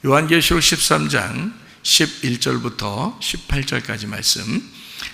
요한계시록 13장 11절부터 18절까지 말씀.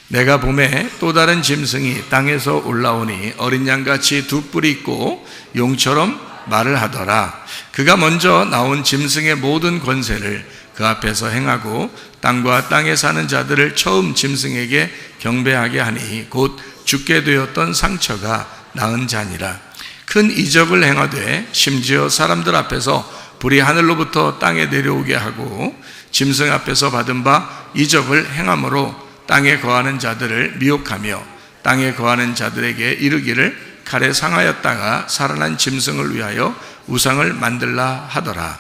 내가 보매 또 다른 짐승이 땅에서 올라오니 어린 양같이 두 뿔이 있고 용처럼 말을 하더라. 그가 먼저 나온 짐승의 모든 권세를 그 앞에서 행하고 땅과 땅에 사는 자들을 처음 짐승에게 경배하게 하니 곧 죽게 되었던 상처가 나은 자니라. 큰 이적을 행하되 심지어 사람들 앞에서 불이 하늘로부터 땅에 내려오게 하고 짐승 앞에서 받은 바 이적을 행함으로 땅에 거하는 자들을 미혹하며 땅에 거하는 자들에게 이르기를 칼에 상하였다가 살아난 짐승을 위하여 우상을 만들라 하더라.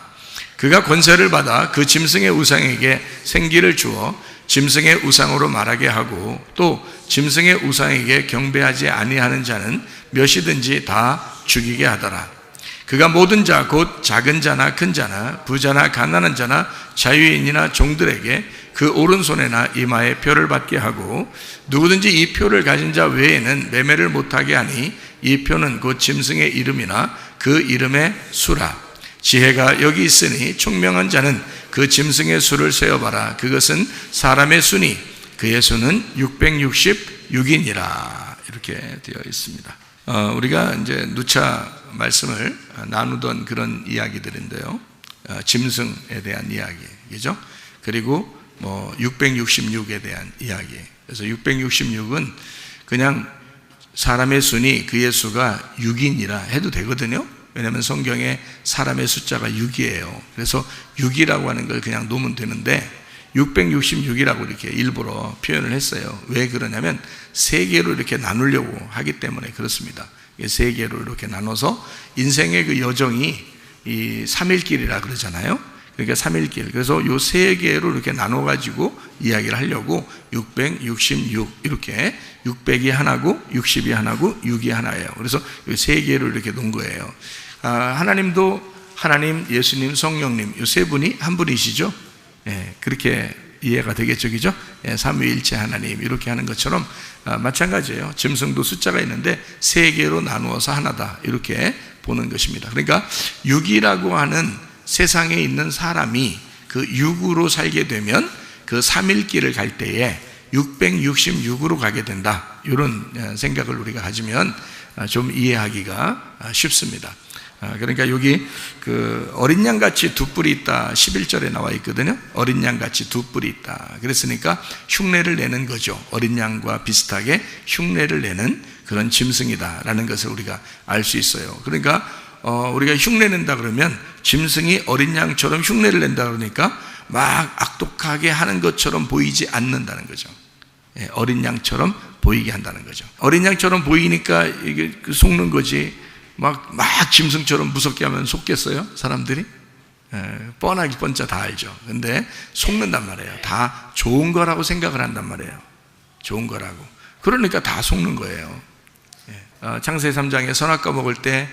그가 권세를 받아 그 짐승의 우상에게 생기를 주어 짐승의 우상으로 말하게 하고 또 짐승의 우상에게 경배하지 아니하는 자는 몇이든지 다 죽이게 하더라. 그가 모든 자 곧 작은 자나 큰 자나 부자나 가난한 자나 자유인이나 종들에게 그 오른손에나 이마에 표를 받게 하고 누구든지 이 표를 가진 자 외에는 매매를 못하게 하니 이 표는 곧 짐승의 이름이나 그 이름의 수라. 지혜가 여기 있으니 총명한 자는 그 짐승의 수를 세어봐라. 그것은 사람의 수니 그의 수는 666이니라. 이렇게 되어 있습니다. 우리가 이제 누차 말씀을 나누던 그런 이야기들인데요. 짐승에 대한 이야기죠. 그리고 666에 대한 이야기. 그래서 666은 그냥 사람의 수니 그의 수가 6이니라 해도 되거든요. 왜냐하면 성경에 사람의 숫자가 6이에요. 그래서 6이라고 하는 걸 그냥 놓으면 되는데 666이라고 이렇게 일부러 표현을 했어요. 왜 그러냐면 세 개로 이렇게 나누려고 하기 때문에 그렇습니다. 세 개로 이렇게 나눠서 인생의 그 여정이 이 3일길이라 그러잖아요. 그러니까 3일길. 그래서 요 세 개로 이렇게 나눠 가지고 이야기를 하려고 666 이렇게 600이 하나고 60이 하나고 6이 하나예요. 그래서 요 세 개로 이렇게 놓은 거예요. 하나님도 하나님, 예수님, 성령님 요 세 분이 한 분이시죠. 예, 그렇게 이해가 되겠죠, 그죠? 예, 삼위일체 하나님 이렇게 하는 것처럼 마찬가지예요. 짐승도 숫자가 있는데 세 개로 나누어서 하나다 이렇게 보는 것입니다. 그러니까 6이라고 하는 세상에 있는 사람이 그 6으로 살게 되면 그 3일길을 갈 때에 666으로 가게 된다. 이런 생각을 우리가 가지면 좀 이해하기가 쉽습니다. 그러니까 여기 그 어린 양같이 두 뿔이 있다 11절에 나와 있거든요. 어린 양같이 두 뿔이 있다. 그랬으니까 흉내를 내는 거죠. 어린 양과 비슷하게 흉내를 내는 그런 짐승이다 라는 것을 우리가 알 수 있어요. 그러니까 우리가 흉내낸다 그러면 짐승이 어린 양처럼 흉내를 낸다 그러니까 막 악독하게 하는 것처럼 보이지 않는다는 거죠. 예, 어린 양처럼 보이게 한다는 거죠. 어린 양처럼 보이니까 이게 속는 거지. 막 짐승처럼 무섭게 하면 속겠어요? 사람들이? 뻔하기 뻔짜 다 알죠. 근데 속는단 말이에요. 다 좋은 거라고 생각을 한단 말이에요. 좋은 거라고. 그러니까 다 속는 거예요. 창세기 3장에 선악과 먹을 때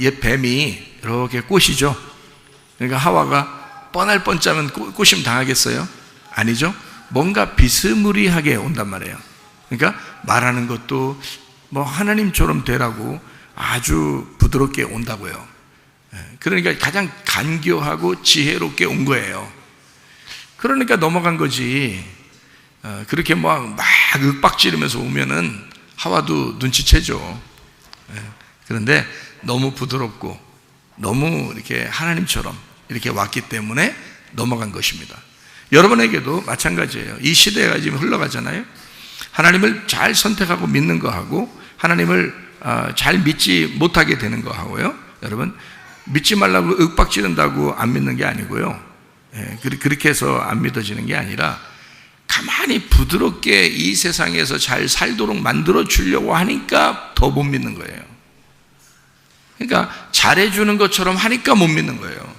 옛 뱀이 이렇게 꼬시죠. 그러니까 하와가 뻔할 뻔짜면 꼬시면 당하겠어요? 아니죠. 뭔가 비스무리하게 온단 말이에요. 그러니까 말하는 것도 뭐 하나님처럼 되라고 아주 부드럽게 온다고요. 그러니까 가장 간교하고 지혜롭게 온 거예요. 그러니까 넘어간 거지. 그렇게 막 윽박지르면서 오면은 하와도 눈치채죠. 그런데 너무 부드럽고 너무 이렇게 하나님처럼 이렇게 왔기 때문에 넘어간 것입니다. 여러분에게도 마찬가지예요. 이 시대가 지금 흘러가잖아요. 하나님을 잘 선택하고 믿는 거하고 하나님을 잘 믿지 못하게 되는 거하고요. 여러분 믿지 말라고 윽박지른다고 안 믿는 게 아니고요. 그렇게 해서 안 믿어지는 게 아니라 가만히 부드럽게 이 세상에서 잘 살도록 만들어 주려고 하니까 더 못 믿는 거예요. 그러니까 잘해주는 것처럼 하니까 못 믿는 거예요.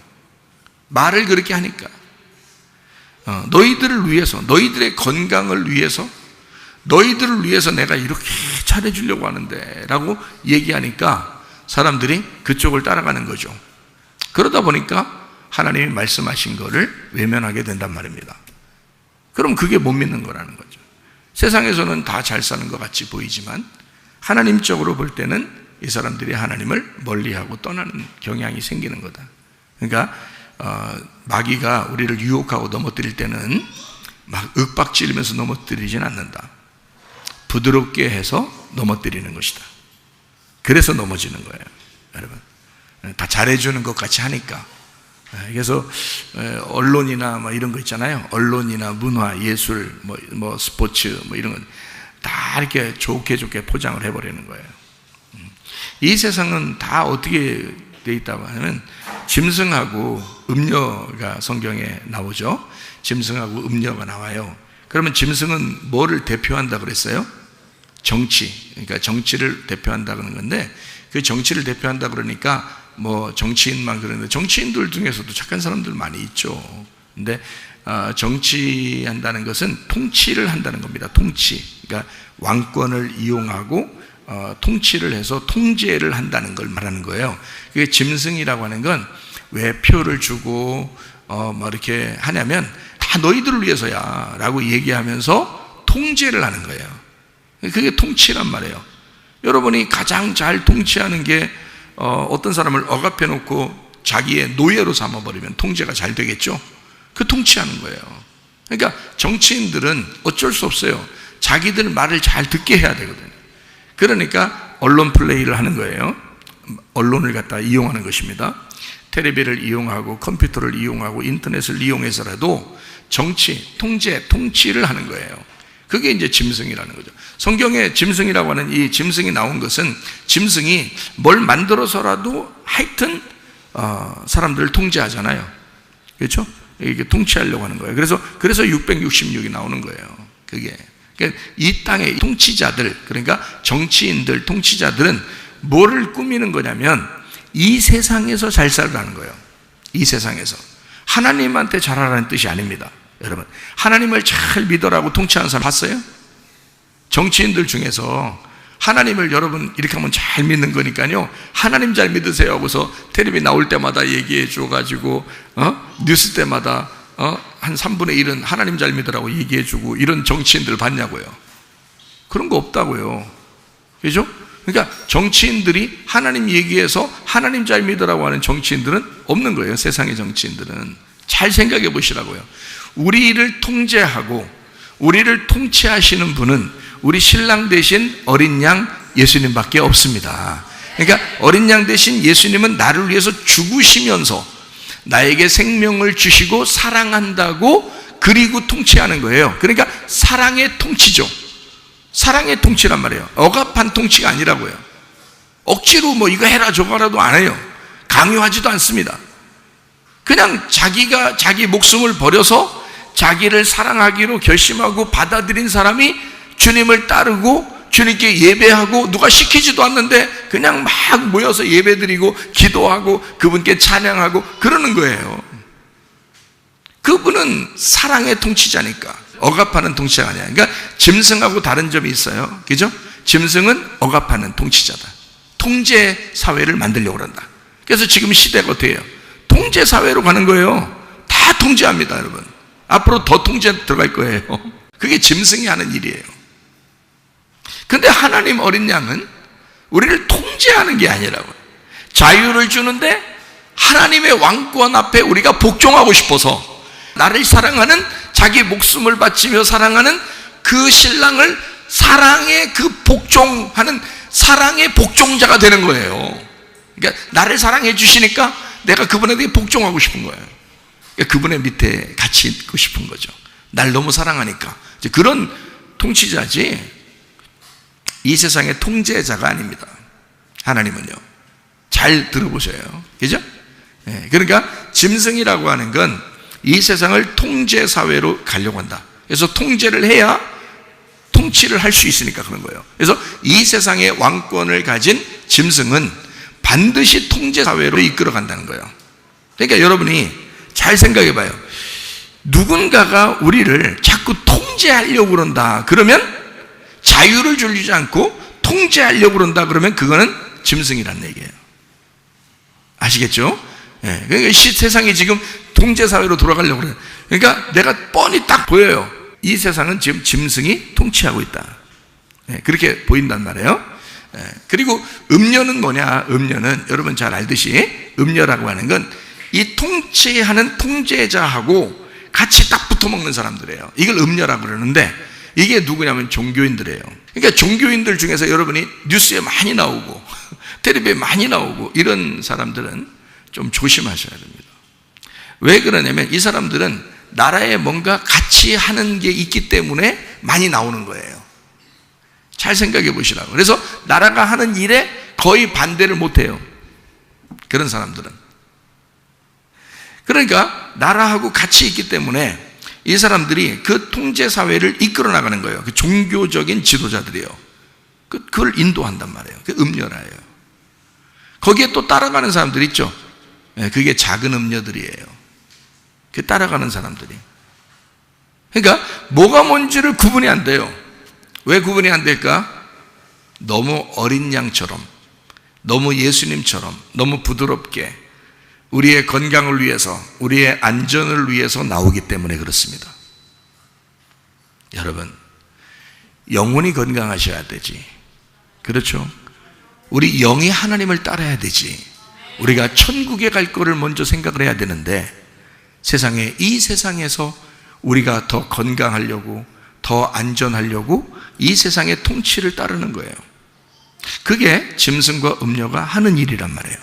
말을 그렇게 하니까. 너희들을 위해서, 너희들의 건강을 위해서, 너희들을 위해서 내가 이렇게 잘해주려고 하는데 라고 얘기하니까 사람들이 그쪽을 따라가는 거죠. 그러다 보니까 하나님이 말씀하신 거를 외면하게 된단 말입니다. 그럼 그게 못 믿는 거라는 거죠. 세상에서는 다 잘 사는 것 같이 보이지만 하나님적으로 볼 때는 이 사람들이 하나님을 멀리하고 떠나는 경향이 생기는 거다. 그러니까 마귀가 우리를 유혹하고 넘어뜨릴 때는 막 윽박지르면서 넘어뜨리진 않는다. 부드럽게 해서 넘어뜨리는 것이다. 그래서 넘어지는 거예요, 여러분. 다 잘해주는 것 같이 하니까. 그래서 언론이나 뭐 이런 거 있잖아요. 언론이나 문화, 예술, 뭐 스포츠, 뭐 이런 건 다 이렇게 좋게 포장을 해버리는 거예요. 이 세상은 다 어떻게 돼 있다고 하면 짐승하고 음녀가 성경에 나오죠. 짐승하고 음녀가 나와요. 그러면 짐승은 뭐를 대표한다 그랬어요? 정치. 그러니까 정치를 대표한다 그러는 건데, 그 정치를 대표한다 그러니까 뭐 정치인만 그러는데 정치인들 중에서도 착한 사람들 많이 있죠. 근데 정치한다는 것은 통치를 한다는 겁니다. 통치. 그러니까 왕권을 이용하고 통치를 해서 통제를 한다는 걸 말하는 거예요. 그게 짐승이라고 하는 건 왜 표를 주고 뭐 이렇게 하냐면 다 너희들을 위해서야 라고 얘기하면서 통제를 하는 거예요. 그게 통치란 말이에요. 여러분이 가장 잘 통치하는 게 어떤 사람을 억압해 놓고 자기의 노예로 삼아버리면 통제가 잘 되겠죠. 그 통치하는 거예요. 그러니까 정치인들은 어쩔 수 없어요. 자기들 말을 잘 듣게 해야 되거든요. 그러니까 언론 플레이를 하는 거예요. 언론을 갖다 이용하는 것입니다. 텔레비를 이용하고 컴퓨터를 이용하고 인터넷을 이용해서라도 정치, 통제, 통치를 하는 거예요. 그게 이제 짐승이라는 거죠. 성경에 짐승이라고 하는 이 짐승이 나온 것은 짐승이 뭘 만들어서라도 하여튼 사람들을 통제하잖아요. 그렇죠? 이게 통치하려고 하는 거예요. 그래서 666이 나오는 거예요. 그게. 그러니까 이 땅의 통치자들, 그러니까 정치인들, 통치자들은 뭐를 꾸미는 거냐면 이 세상에서 잘 살라는 거예요. 이 세상에서. 하나님한테 잘하라는 뜻이 아닙니다. 여러분, 하나님을 잘 믿어라고 통치하는 사람 봤어요? 정치인들 중에서 하나님을 여러분 이렇게 하면 잘 믿는 거니까요, 하나님 잘 믿으세요 하고서 텔레비 나올 때마다 얘기해 줘가지고 뉴스 때마다 한 3분의 1은 하나님 잘 믿으라고 얘기해 주고 이런 정치인들 봤냐고요. 그런 거 없다고요. 그죠? 그러니까 정치인들이 하나님 얘기해서 하나님 잘 믿으라고 하는 정치인들은 없는 거예요. 세상의 정치인들은. 잘 생각해 보시라고요. 우리를 통제하고 우리를 통치하시는 분은 우리 신랑 대신 어린 양 예수님밖에 없습니다. 그러니까 어린 양 대신 예수님은 나를 위해서 죽으시면서 나에게 생명을 주시고 사랑한다고 그리고 통치하는 거예요. 그러니까 사랑의 통치죠. 사랑의 통치란 말이에요. 억압한 통치가 아니라고요. 억지로 뭐 이거 해라 저거 하라도 안 해요. 강요하지도 않습니다. 그냥 자기가 자기 목숨을 버려서 자기를 사랑하기로 결심하고 받아들인 사람이 주님을 따르고 주님께 예배하고 누가 시키지도 않는데 그냥 막 모여서 예배드리고 기도하고 그분께 찬양하고 그러는 거예요. 그분은 사랑의 통치자니까. 억압하는 통치자가 아니야. 그러니까 짐승하고 다른 점이 있어요. 그죠? 짐승은 억압하는 통치자다. 통제 사회를 만들려고 한다. 그래서 지금 시대가 어떻게 해요? 통제 사회로 가는 거예요. 다 통제합니다, 여러분. 앞으로 더 통제 들어갈 거예요. 그게 짐승이 하는 일이에요. 근데 하나님 어린 양은 우리를 통제하는 게 아니라고요. 자유를 주는데 하나님의 왕권 앞에 우리가 복종하고 싶어서 나를 사랑하는, 자기 목숨을 바치며 사랑하는 그 신랑을 사랑의 그 복종하는 사랑의 복종자가 되는 거예요. 그러니까 나를 사랑해 주시니까 내가 그분에게 복종하고 싶은 거예요. 그러니까 그분의 밑에 같이 있고 싶은 거죠. 날 너무 사랑하니까. 이제 그런 통치자지 이 세상의 통제자가 아닙니다. 하나님은요. 잘 들어보셔요. 그죠? 네, 그러니까 짐승이라고 하는 건 이 세상을 통제 사회로 가려고 한다. 그래서 통제를 해야 통치를 할 수 있으니까 그런 거예요. 그래서 이 세상의 왕권을 가진 짐승은 반드시 통제 사회로 이끌어 간다는 거예요. 그러니까 여러분이 잘 생각해 봐요. 누군가가 우리를 자꾸 통제하려고 그런다. 그러면 자유를 주지 않고 통제하려고 그런다. 그러면 그거는 짐승이라는 얘기예요. 아시겠죠? 네. 그러니까 세상이 지금 통제사회로 돌아가려고 그래요. 그러니까 내가 뻔히 딱 보여요. 이 세상은 지금 짐승이 통치하고 있다. 네. 그렇게 보인단 말이에요. 네. 그리고 음녀는 뭐냐? 음녀는 여러분 잘 알듯이 음녀라고 하는 건 이 통치하는 통제자하고 같이 딱 붙어 먹는 사람들이에요. 이걸 음녀라고 그러는데 이게 누구냐면 종교인들이에요. 그러니까 종교인들 중에서 여러분이 뉴스에 많이 나오고 텔레비에 많이 나오고 이런 사람들은 좀 조심하셔야 됩니다. 왜 그러냐면 이 사람들은 나라에 뭔가 같이 하는 게 있기 때문에 많이 나오는 거예요. 잘 생각해 보시라고. 그래서 나라가 하는 일에 거의 반대를 못해요. 그런 사람들은. 그러니까 나라하고 같이 있기 때문에 이 사람들이 그 통제사회를 이끌어 나가는 거예요. 그 종교적인 지도자들이에요. 그걸 인도한단 말이에요. 그 음녀라예요. 거기에 또 따라가는 사람들 있죠. 그게 작은 음녀들이에요. 그 따라가는 사람들이. 그러니까 뭐가 뭔지를 구분이 안 돼요. 왜 구분이 안 될까? 너무 어린 양처럼, 너무 예수님처럼, 너무 부드럽게 우리의 건강을 위해서, 우리의 안전을 위해서 나오기 때문에 그렇습니다. 여러분, 영혼이 건강하셔야 되지. 그렇죠? 우리 영이 하나님을 따라야 되지. 우리가 천국에 갈 거를 먼저 생각을 해야 되는데 이 세상에서 우리가 더 건강하려고, 더 안전하려고 이 세상의 통치를 따르는 거예요. 그게 짐승과 음녀가 하는 일이란 말이에요.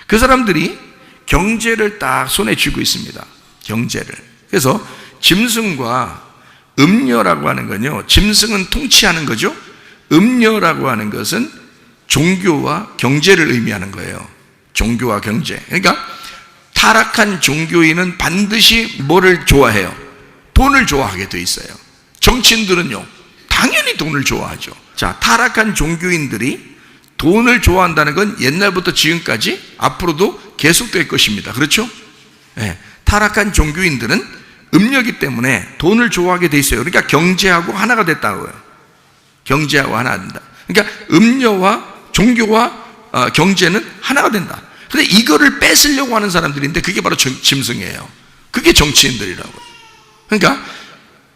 그 사람들이 경제를 딱 손에 쥐고 있습니다. 경제를. 그래서 짐승과 음녀라고 하는 건요, 짐승은 통치하는 거죠. 음녀라고 하는 것은 종교와 경제를 의미하는 거예요. 종교와 경제. 그러니까 타락한 종교인은 반드시 뭐를 좋아해요? 돈을 좋아하게 돼 있어요. 정치인들은요, 당연히 돈을 좋아하죠. 자, 타락한 종교인들이 돈을 좋아한다는 건 옛날부터 지금까지 앞으로도 계속될 것입니다. 그렇죠? 네, 타락한 종교인들은 음녀이기 때문에 돈을 좋아하게 돼 있어요. 그러니까 경제하고 하나가 됐다고요. 경제하고 하나가 된다. 그러니까 음녀와 종교와 경제는 하나가 된다. 근데 이거를 뺏으려고 하는 사람들인데 그게 바로 짐승이에요. 그게 정치인들이라고요. 그러니까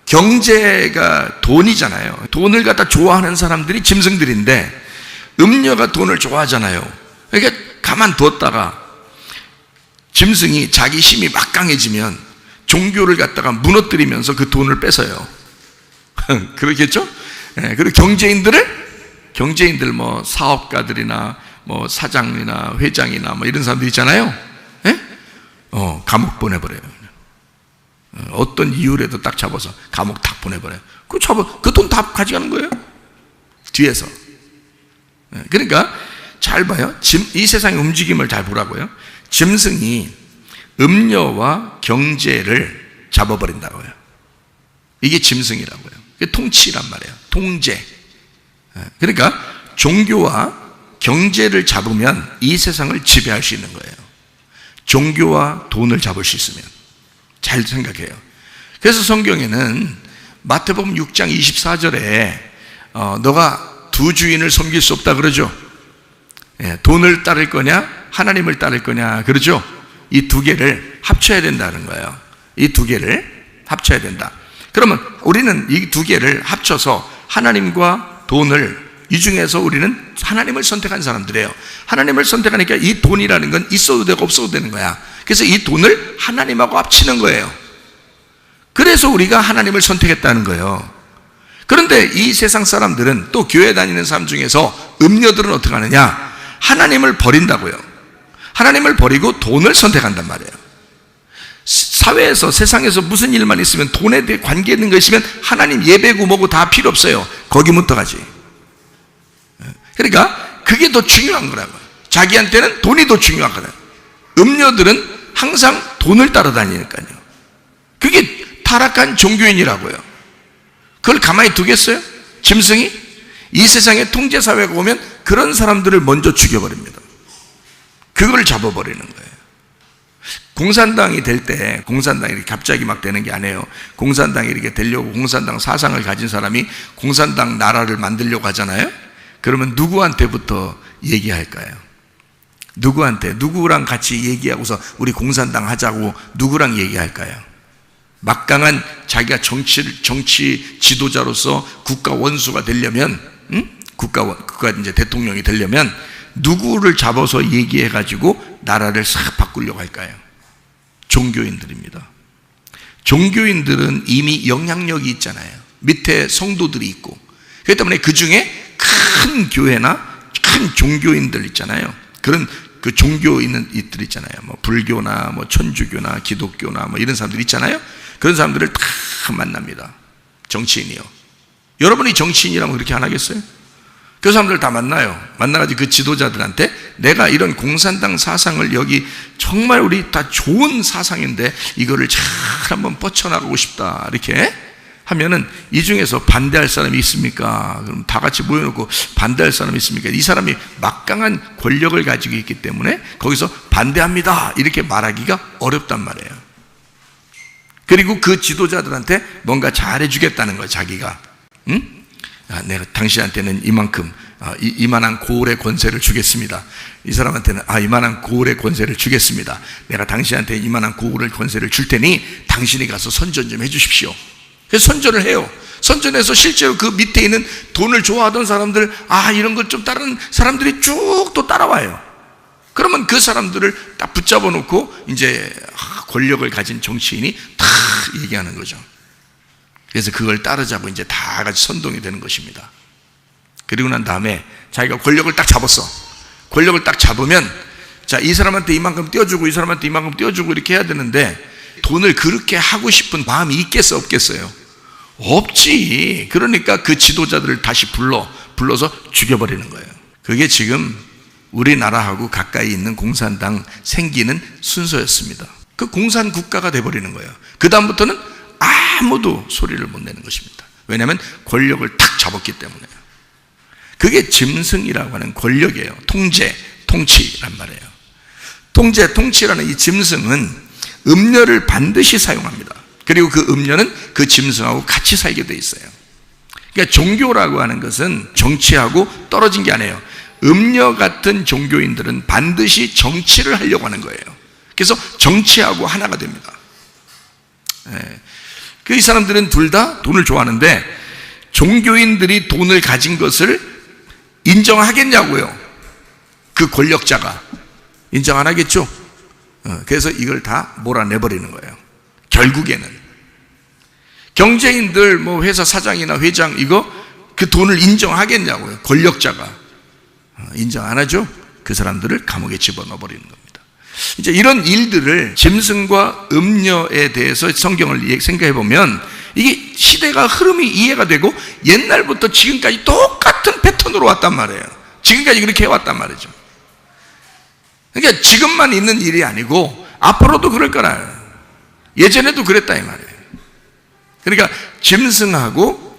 경제가 돈이잖아요. 돈을 갖다 좋아하는 사람들이 짐승들인데 음녀가 돈을 좋아하잖아요. 그러니까 가만뒀다가 짐승이 자기 힘이 막 강해지면 종교를 갖다가 무너뜨리면서 그 돈을 뺏어요. 그렇겠죠? 네, 그리고 경제인들 뭐 사업가들이나 뭐 사장이나 회장이나 뭐 이런 사람들 있잖아요. 네? 감옥 보내버려요. 어떤 이유라도 딱 잡아서 감옥 딱 보내버려요. 그 돈 다 가져가는 거예요. 뒤에서. 그러니까 잘 봐요. 이 세상의 움직임을 잘 보라고요. 짐승이 음녀와 경제를 잡아버린다고요. 이게 짐승이라고요. 이게 통치란 말이에요. 통제. 그러니까 종교와 경제를 잡으면 이 세상을 지배할 수 있는 거예요. 종교와 돈을 잡을 수 있으면. 잘 생각해요. 그래서 성경에는 마태복음 6장 24절에 너가 두 주인을 섬길 수 없다 그러죠. 돈을 따를 거냐 하나님을 따를 거냐 그러죠. 이 두 개를 합쳐야 된다는 거예요. 이 두 개를 합쳐야 된다. 그러면 우리는 이 두 개를 합쳐서 하나님과 돈을, 이 중에서 우리는 하나님을 선택한 사람들이에요. 하나님을 선택하니까 이 돈이라는 건 있어도 되고 없어도 되는 거야. 그래서 이 돈을 하나님하고 합치는 거예요. 그래서 우리가 하나님을 선택했다는 거예요. 그런데 이 세상 사람들은, 또 교회 다니는 사람 중에서 음녀들은 어떻게 하느냐? 하나님을 버린다고요. 하나님을 버리고 돈을 선택한단 말이에요. 사회에서, 세상에서 무슨 일만 있으면, 돈에 대해 관계 있는 거 있으면 하나님 예배고 뭐고 다 필요 없어요. 거기부터 가지. 그러니까 그게 더 중요한 거라고요. 자기한테는 돈이 더 중요한 거예요. 음녀들은 항상 돈을 따라다니니까요. 그게 타락한 종교인이라고요. 그걸 가만히 두겠어요? 짐승이? 이 세상의 통제사회가 오면 그런 사람들을 먼저 죽여버립니다. 그걸 잡아버리는 거예요. 공산당이 될 때, 공산당이 갑자기 막 되는 게 아니에요. 공산당이 이렇게 되려고, 공산당 사상을 가진 사람이 공산당 나라를 만들려고 하잖아요. 그러면 누구한테부터 얘기할까요? 누구랑 같이 얘기하고서 우리 공산당 하자고 누구랑 얘기할까요? 막강한 자기가 정치 지도자로서 국가 원수가 되려면, 국가 이제 대통령이 되려면 누구를 잡아서 얘기해가지고 나라를 싹 바꾸려고 할까요? 종교인들입니다. 종교인들은 이미 영향력이 있잖아요. 밑에 성도들이 있고, 그렇기 때문에 그 중에 큰 교회나 큰 종교인들 있잖아요. 그런 그 종교인들 있잖아요. 뭐 불교나 뭐 천주교나 기독교나 뭐 이런 사람들 있잖아요. 그런 사람들을 다 만납니다. 정치인이요. 여러분이 정치인이라면 그렇게 안 하겠어요? 그 사람들 다 만나요. 만나가지고 그 지도자들한테 내가 이런 공산당 사상을 여기 정말 우리 다 좋은 사상인데 이거를 잘 한번 뻗쳐나가고 싶다 이렇게 하면은 이 중에서 반대할 사람이 있습니까? 그럼 다 같이 모여놓고 반대할 사람이 있습니까? 이 사람이 막강한 권력을 가지고 있기 때문에 거기서 반대합니다 이렇게 말하기가 어렵단 말이에요. 그리고 그 지도자들한테 뭔가 잘해주겠다는 거예요. 자기가 내가 당신한테는 이만큼 이만한 고을의 권세를 주겠습니다. 이 사람한테는 이만한 고을의 권세를 주겠습니다. 내가 당신한테 이만한 고을의 권세를 줄 테니 당신이 가서 선전 좀 해주십시오. 그래서 선전을 해요. 선전해서 실제로 그 밑에 있는 돈을 좋아하던 사람들, 이런 걸 좀 따르는 사람들이 쭉 또 따라와요. 그러면 그 사람들을 딱 붙잡아 놓고 이제 권력을 가진 정치인이 다 얘기하는 거죠. 그래서 그걸 따르자고 이제 다 같이 선동이 되는 것입니다. 그리고 난 다음에 자기가 권력을 딱 잡았어. 권력을 딱 잡으면 자, 이 사람한테 이만큼 떼어주고 이 사람한테 이만큼 떼어주고 이렇게 해야 되는데 돈을 그렇게 하고 싶은 마음이 있겠어 없겠어요? 없지. 그러니까 그 지도자들을 다시 불러서 죽여버리는 거예요. 그게 지금 우리나라하고 가까이 있는 공산당 생기는 순서였습니다. 그 공산 국가가 돼버리는 거예요. 그 다음부터는 아무도 소리를 못 내는 것입니다. 왜냐하면 권력을 탁 잡았기 때문에요. 그게 짐승이라고 하는 권력이에요. 통치란 말이에요. 통치라는 이 짐승은 음녀를 반드시 사용합니다. 그리고 그 음녀는 그 짐승하고 같이 살게 돼 있어요. 그러니까 종교라고 하는 것은 정치하고 떨어진 게 아니에요. 음녀 같은 종교인들은 반드시 정치를 하려고 하는 거예요. 그래서 정치하고 하나가 됩니다. 이 사람들은 둘 다 돈을 좋아하는데 종교인들이 돈을 가진 것을 인정하겠냐고요. 그 권력자가 인정 안 하겠죠. 그래서 이걸 다 몰아내버리는 거예요. 결국에는 경제인들 뭐 회사 사장이나 회장 이거 그 돈을 인정하겠냐고요. 권력자가 인정 안 하죠. 그 사람들을 감옥에 집어넣어버리는 겁니다. 이제 이런 일들을 짐승과 음녀에 대해서 성경을 생각해 보면 이게 시대가 흐름이 이해가 되고 옛날부터 지금까지 똑같은 패턴으로 왔단 말이에요. 지금까지 그렇게 해왔단 말이죠. 그러니까 지금만 있는 일이 아니고 앞으로도 그럴 거라요. 예전에도 그랬다 이 말이에요. 그러니까 짐승하고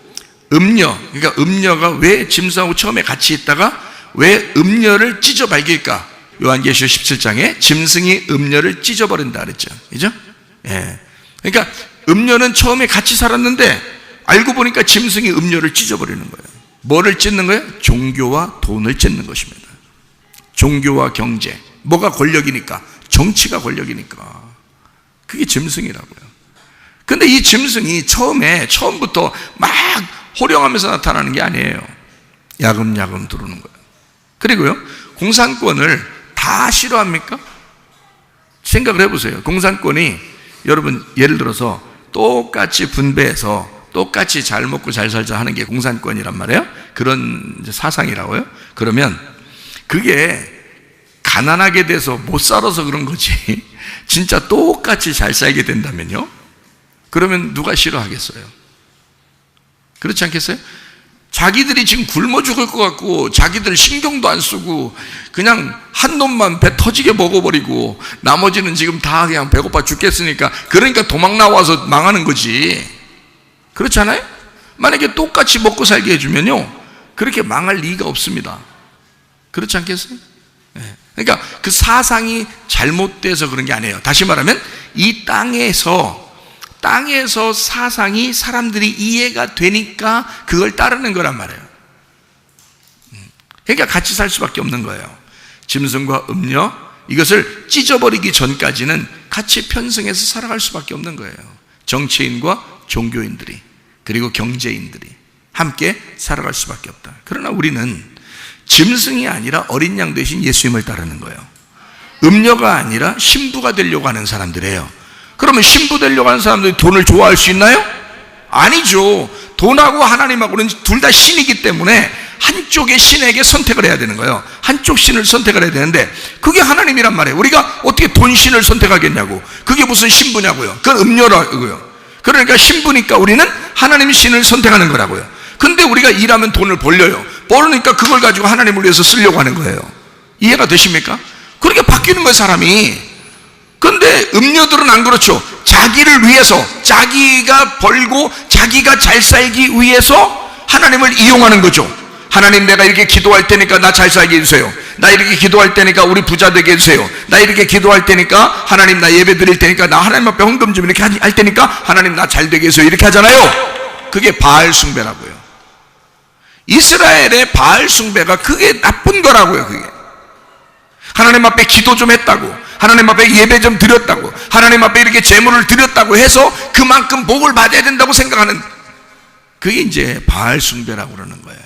음녀, 그러니까 음녀가 왜 짐승하고 처음에 같이 있다가 왜 음녀를 찢어 발길까? 요한계시록 17장에 짐승이 음녀를 찢어버린다 그랬죠. 그죠? 예. 그러니까 음녀는 처음에 같이 살았는데 알고 보니까 짐승이 음녀를 찢어버리는 거예요. 뭐를 찢는 거예요? 종교와 돈을 찢는 것입니다. 종교와 경제. 뭐가 권력이니까? 정치가 권력이니까. 그게 짐승이라고요. 근데 이 짐승이 처음부터 막 호령하면서 나타나는 게 아니에요. 야금야금 들어오는 거예요. 그리고요, 공산권을 다 싫어합니까? 생각을 해보세요. 공산권이 여러분 예를 들어서 똑같이 분배해서 똑같이 잘 먹고 잘 살자 하는 게 공산권이란 말이에요. 그런 사상이라고요. 그러면 그게 가난하게 돼서 못 살아서 그런 거지 진짜 똑같이 잘 살게 된다면요, 그러면 누가 싫어하겠어요? 그렇지 않겠어요? 자기들이 지금 굶어 죽을 것 같고 자기들 신경도 안 쓰고 그냥 한 놈만 배 터지게 먹어버리고 나머지는 지금 다 그냥 배고파 죽겠으니까 그러니까 도망 나와서 망하는 거지. 그렇지 않아요? 만약에 똑같이 먹고 살게 해주면요 그렇게 망할 리가 없습니다. 그렇지 않겠어요? 그러니까 그 사상이 잘못돼서 그런 게 아니에요. 다시 말하면 이 땅에서 사상이 사람들이 이해가 되니까 그걸 따르는 거란 말이에요. 그러니까 같이 살 수밖에 없는 거예요. 짐승과 음녀 이것을 찢어버리기 전까지는 같이 편승해서 살아갈 수밖에 없는 거예요. 정치인과 종교인들이 그리고 경제인들이 함께 살아갈 수밖에 없다. 그러나 우리는 짐승이 아니라 어린 양 되신 예수님을 따르는 거예요. 음녀가 아니라 신부가 되려고 하는 사람들이에요. 그러면 신부 되려고 하는 사람들이 돈을 좋아할 수 있나요? 아니죠. 돈하고 하나님하고는 둘 다 신이기 때문에 한쪽의 신에게 선택을 해야 되는 거예요. 한쪽 신을 선택을 해야 되는데 그게 하나님이란 말이에요. 우리가 어떻게 돈 신을 선택하겠냐고. 그게 무슨 신부냐고요. 그건 음녀라고요. 그러니까 신부니까 우리는 하나님 신을 선택하는 거라고요. 근데 우리가 일하면 돈을 벌려요. 벌으니까 그걸 가지고 하나님을 위해서 쓰려고 하는 거예요. 이해가 되십니까? 그렇게 바뀌는 거예요, 사람이. 근데 음녀들은 안 그렇죠. 자기를 위해서, 자기가 벌고 자기가 잘 살기 위해서 하나님을 이용하는 거죠. 하나님, 내가 이렇게 기도할 테니까 나 잘 살게 해주세요. 나 이렇게 기도할 테니까 우리 부자 되게 해주세요. 나 이렇게 기도할 테니까 하나님, 나 예배 드릴 테니까 나 하나님 앞에 헌금 좀 이렇게 할 테니까 하나님, 나 잘 되게 해주세요. 이렇게 하잖아요. 그게 바알 숭배라고요. 이스라엘의 바알 숭배가 그게 나쁜 거라고요. 그게 하나님 앞에 기도 좀 했다고, 하나님 앞에 예배 좀 드렸다고, 하나님 앞에 이렇게 제물을 드렸다고 해서 그만큼 복을 받아야 된다고 생각하는, 그게 이제 바알 숭배라고 그러는 거예요.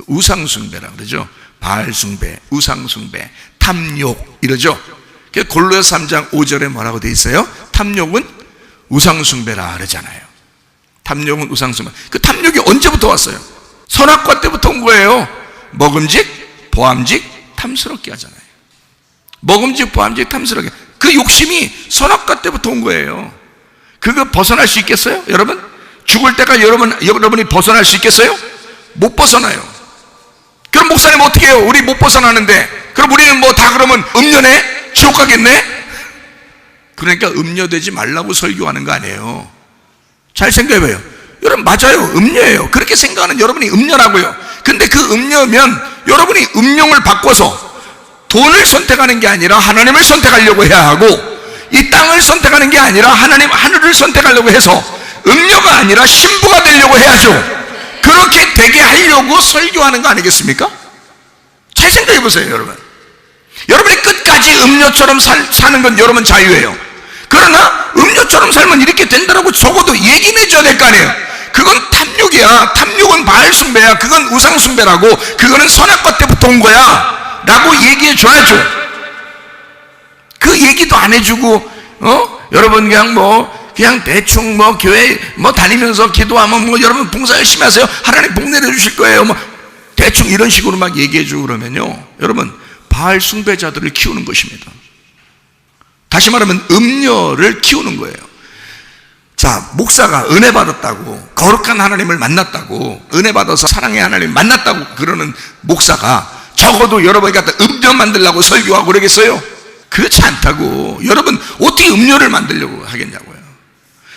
우상 숭배라고 그러죠. 바알 숭배, 우상 숭배, 탐욕 이러죠. 골로새 3장 5절에 뭐라고 돼 있어요? 탐욕은 우상 숭배라 그러잖아요. 탐욕은 우상 숭배. 그 탐욕이 언제부터 왔어요? 선악과 때부터 온 거예요. 먹음직, 보암직, 탐스럽게 하잖아요. 먹음직, 보암직, 탐스럽게. 그 욕심이 선악과 때부터 온 거예요. 그거 벗어날 수 있겠어요? 여러분? 죽을 때까지 여러분이 벗어날 수 있겠어요? 못 벗어나요. 그럼 목사님 어떻게 해요? 우리 못 벗어나는데. 그럼 우리는 뭐 다 그러면 음녀네? 지옥 가겠네? 그러니까 음녀되지 말라고 설교하는 거 아니에요. 잘 생각해봐요. 여러분, 맞아요. 음녀예요. 그렇게 생각하는 여러분이 음녀라고요. 근데 그 음녀면 여러분이 음용을 바꿔서 돈을 선택하는 게 아니라 하나님을 선택하려고 해야 하고, 이 땅을 선택하는 게 아니라 하늘을 선택하려고 해서 음녀가 아니라 신부가 되려고 해야죠. 그렇게 되게 하려고 설교하는 거 아니겠습니까? 잘 생각해 보세요, 여러분. 여러분이 끝까지 음녀처럼 사는 건 여러분 자유예요. 그러나 음녀처럼 살면 이렇게 된다라고 적어도 얘기는 해줘야 될 거 아니에요. 그건 탐욕이야. 탐욕은 바알 숭배야. 그건 우상 숭배라고. 그거는 선악과 때부터 온 거야 라고 얘기해 줘야죠. 그 얘기도 안 해주고, 여러분 그냥 대충 교회 다니면서 기도하면 여러분 봉사 열심히 하세요. 하나님 복 내려주실 거예요. 대충 이런 식으로 막 얘기해 주고 그러면요, 여러분, 바알 숭배자들을 키우는 것입니다. 다시 말하면 음녀를 키우는 거예요. 자, 목사가 은혜 받았다고, 거룩한 하나님을 만났다고, 은혜 받아서 사랑의 하나님을 만났다고 그러는 목사가 적어도 여러분이 갖다 음녀 만들려고 설교하고 그러겠어요? 그렇지 않다고. 여러분, 어떻게 음녀를 만들려고 하겠냐고요.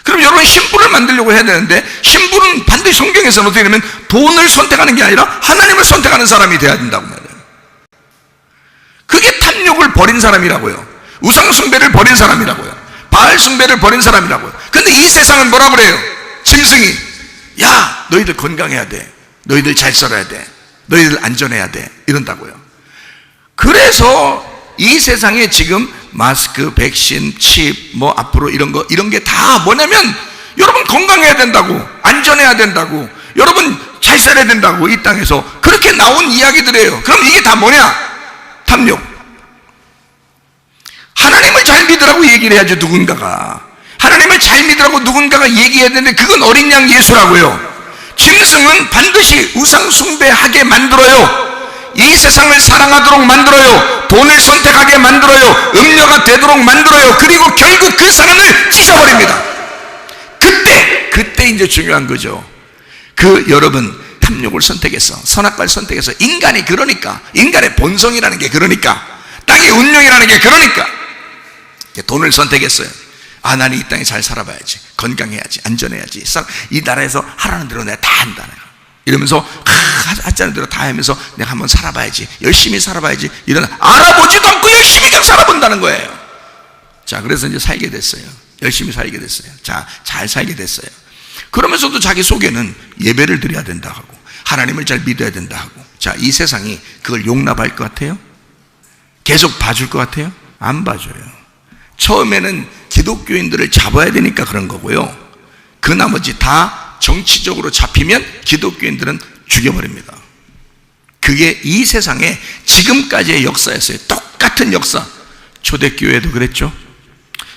그럼 여러분, 신부를 만들려고 해야 되는데, 신부는 반드시 성경에서는 어떻게 되냐면 돈을 선택하는 게 아니라 하나님을 선택하는 사람이 돼야 된다고 말해요. 그게 탐욕을 버린 사람이라고요. 우상 숭배를 버린 사람이라고요. 바알 숭배를 버린 사람이라고요. 근데 이 세상은 뭐라 그래요? 짐승이, 야, 너희들 건강해야 돼, 너희들 잘 살아야 돼, 너희들 안전해야 돼, 이런다고요. 그래서 이 세상에 지금 마스크, 백신, 칩, 앞으로 이런 게 다 뭐냐면, 여러분 건강해야 된다고, 안전해야 된다고, 여러분 잘 살아야 된다고, 이 땅에서 그렇게 나온 이야기들이에요. 그럼 이게 다 뭐냐? 탐욕. 하나님을 잘 믿으라고 얘기를 해야죠. 누군가가 하나님을 잘 믿으라고 누군가가 얘기해야 되는데, 그건 어린 양 예수라고요. 짐승은 반드시 우상 숭배하게 만들어요. 이 세상을 사랑하도록 만들어요. 돈을 선택하게 만들어요. 음녀가 되도록 만들어요. 그리고 결국 그 사람을 찢어버립니다. 그때 이제 중요한 거죠. 여러분, 탐욕을 선택해서, 선악과를 선택해서, 인간이 그러니까, 인간의 본성이라는 게 그러니까, 땅의 운명이라는 게 그러니까 돈을 선택했어요. 아, 나는 이 땅에 잘 살아봐야지, 건강해야지, 안전해야지, 이 나라에서 하라는 대로 내가 다 한다, 이러면서 하자는 대로 다 하면서 내가 한번 살아봐야지, 열심히 살아봐야지, 이런, 알아보지도 않고 열심히 그냥 살아본다는 거예요. 자, 그래서 이제 살게 됐어요. 열심히 살게 됐어요. 자, 잘 살게 됐어요. 그러면서도 자기 속에는 예배를 드려야 된다 하고, 하나님을 잘 믿어야 된다 하고. 자, 이 세상이 그걸 용납할 것 같아요? 계속 봐줄 것 같아요? 안 봐줘요. 처음에는 기독교인들을 잡아야 되니까 그런 거고요, 그 나머지 다 정치적으로 잡히면 기독교인들은 죽여버립니다. 그게 이 세상의 지금까지의 역사였어요. 똑같은 역사. 초대교회도 그랬죠.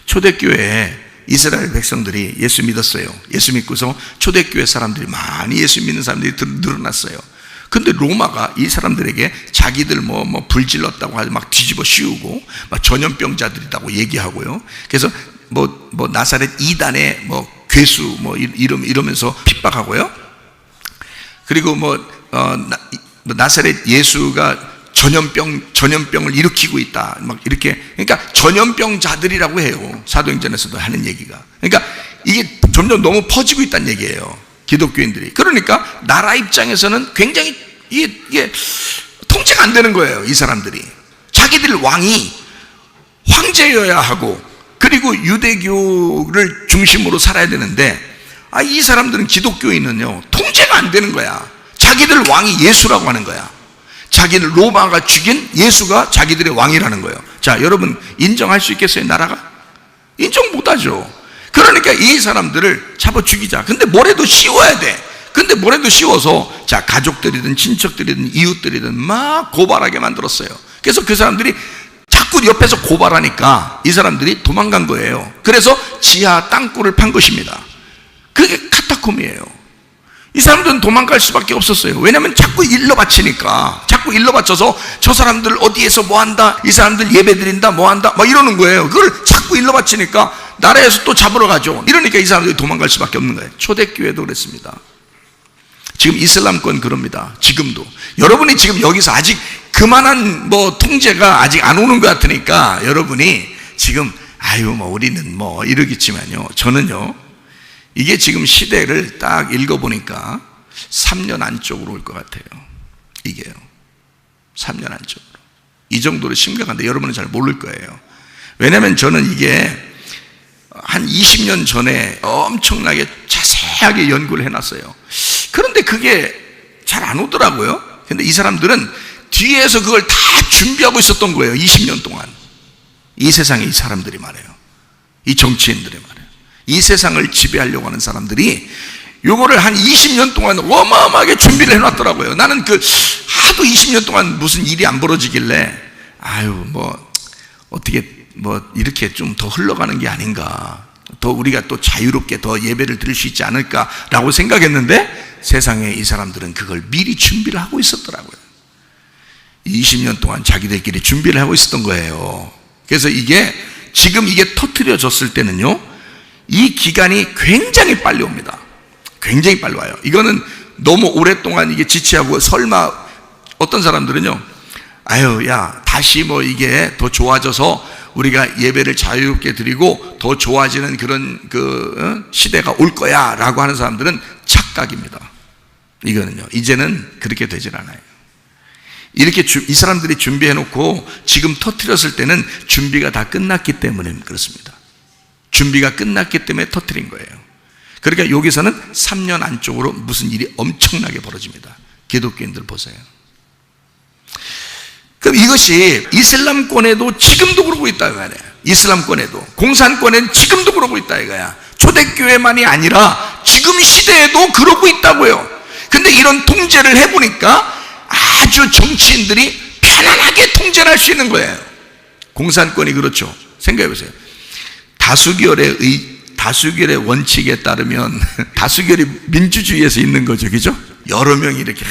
초대교회에 이스라엘 백성들이 예수 믿었어요. 예수 믿고서 초대교회 사람들이 많이 예수 믿는 사람들이 늘어났어요. 근데 로마가 이 사람들에게 자기들 불질렀다고 하고 막 뒤집어 씌우고 막 전염병자들이라고 얘기하고요. 그래서 나사렛 이단의 괴수 이러면서 핍박하고요. 그리고 나사렛 예수가 전염병을 일으키고 있다. 막 이렇게. 그러니까 전염병자들이라고 해요. 사도행전에서도 하는 얘기가. 그러니까 이게 점점 너무 퍼지고 있다는 얘기예요. 기독교인들이. 그러니까 나라 입장에서는 굉장히 이게 통제가 안 되는 거예요. 이 사람들이. 자기들 왕이 황제여야 하고, 그리고 유대교를 중심으로 살아야 되는데, 이 사람들은 기독교인은요, 통제가 안 되는 거야. 자기들 왕이 예수라고 하는 거야. 자기들 로마가 죽인 예수가 자기들의 왕이라는 거예요. 자, 여러분 인정할 수 있겠어요? 나라가? 인정 못하죠. 그러니까 이 사람들을 잡아 죽이자. 근데 뭐래도 씌워야 돼. 근데 뭐래도 씌워서 자, 가족들이든 친척들이든 이웃들이든 막 고발하게 만들었어요. 그래서 그 사람들이 자꾸 옆에서 고발하니까 이 사람들이 도망간 거예요. 그래서 지하 땅굴을 판 것입니다. 그게 카타콤이에요. 이 사람들은 도망갈 수밖에 없었어요. 왜냐하면 자꾸 일러 바치니까. 자꾸 일러 바쳐서 저 사람들 어디에서 뭐 한다, 이 사람들 예배 드린다, 뭐 한다, 막 이러는 거예요. 그걸 자꾸 일러 바치니까 나라에서 또 잡으러 가죠. 이러니까 이 사람들이 도망갈 수밖에 없는 거예요. 초대교회도 그랬습니다. 지금 이슬람권 그럽니다. 지금도. 여러분이 지금 여기서 아직 그만한 통제가 아직 안 오는 것 같으니까 여러분이 지금 우리는 이러겠지만요. 저는요, 이게 지금 시대를 딱 읽어보니까 3년 안쪽으로 올 것 같아요. 이게요. 3년 안쪽으로. 이 정도로 심각한데 여러분은 잘 모를 거예요. 왜냐하면 저는 이게 한 20년 전에 엄청나게 자세하게 연구를 해놨어요. 그런데 그게 잘 안 오더라고요. 근데 이 사람들은 뒤에서 그걸 다 준비하고 있었던 거예요. 20년 동안. 이 세상에 이 사람들이 말해요. 이 정치인들이 말해요. 이 세상을 지배하려고 하는 사람들이 요거를 한 20년 동안 어마어마하게 준비를 해놨더라고요. 나는 하도 20년 동안 무슨 일이 안 벌어지길래 어떻게 이렇게 좀 더 흘러가는 게 아닌가, 더 우리가 또 자유롭게 더 예배를 드릴 수 있지 않을까라고 생각했는데 세상에 이 사람들은 그걸 미리 준비를 하고 있었더라고요. 20년 동안 자기들끼리 준비를 하고 있었던 거예요. 그래서 지금 이게 터뜨려졌을 때는요, 이 기간이 굉장히 빨리 옵니다. 굉장히 빨리 와요. 이거는 너무 오랫동안 이게 지체하고, 설마 어떤 사람들은요, 다시 이게 더 좋아져서 우리가 예배를 자유롭게 드리고 더 좋아지는 그런 시대가 올 거야 라고 하는 사람들은 착각입니다. 이거는요, 이제는 그렇게 되질 않아요. 이렇게 이 사람들이 준비해 놓고 지금 터뜨렸을 때는 준비가 다 끝났기 때문에 그렇습니다. 준비가 끝났기 때문에 터뜨린 거예요. 그러니까 여기서는 3년 안쪽으로 무슨 일이 엄청나게 벌어집니다. 기독교인들 보세요. 그럼 이것이 이슬람권에도 지금도 그러고 있다 이거야. 이슬람권에도, 공산권에는 지금도 그러고 있다 이거야. 초대교회만이 아니라 지금 시대에도 그러고 있다고요. 근데 이런 통제를 해보니까 아주 정치인들이 편안하게 통제를 할 수 있는 거예요. 공산권이 그렇죠. 생각해보세요. 다수결의 원칙에 따르면 다수결이 민주주의에서 있는 거죠. 그죠? 여러 명이 이렇게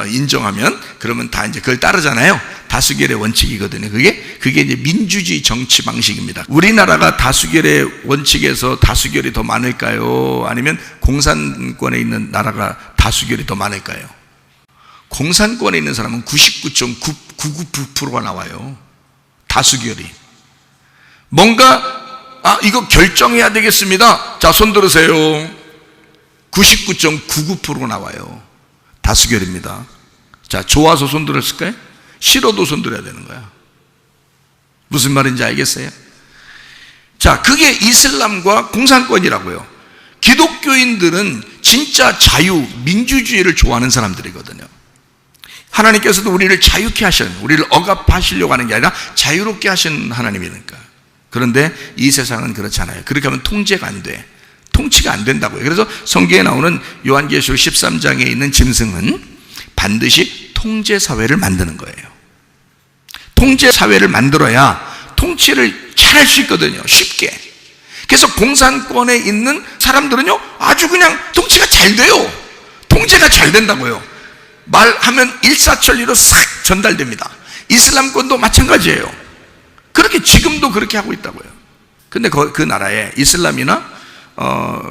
인정하면 그러면 다 이제 그걸 따르잖아요. 다수결의 원칙이거든요. 그게 이제 민주주의 정치 방식입니다. 우리나라가 다수결의 원칙에서 다수결이 더 많을까요? 아니면 공산권에 있는 나라가 다수결이 더 많을까요? 공산권에 있는 사람은 99.999%가 나와요. 다수결이. 뭔가 이거 결정해야 되겠습니다. 자, 손 들으세요. 99.99%가 나와요. 다수결입니다. 자, 좋아서 손 들었을까요? 싫어도 손 들어야 되는 거야. 무슨 말인지 알겠어요? 자, 그게 이슬람과 공산권이라고요. 기독교인들은 진짜 자유, 민주주의를 좋아하는 사람들이거든요. 하나님께서도 우리를 자유케 우리를 억압하시려고 하는 게 아니라 자유롭게 하신 하나님이니까. 그런데 이 세상은 그렇지 않아요. 그렇게 하면 통제가 안 돼. 통치가 안 된다고요. 그래서 성경에 나오는 요한계시록 13장에 있는 짐승은 반드시 통제사회를 만드는 거예요. 통제사회를 만들어야 통치를 잘할 수 있거든요. 쉽게. 그래서 공산권에 있는 사람들은요, 아주 그냥 통치가 잘 돼요. 통제가 잘 된다고요. 말하면 일사천리로 싹 전달됩니다. 이슬람권도 마찬가지예요. 그렇게 지금도 그렇게 하고 있다고요. 근데 그 나라에 이슬람이나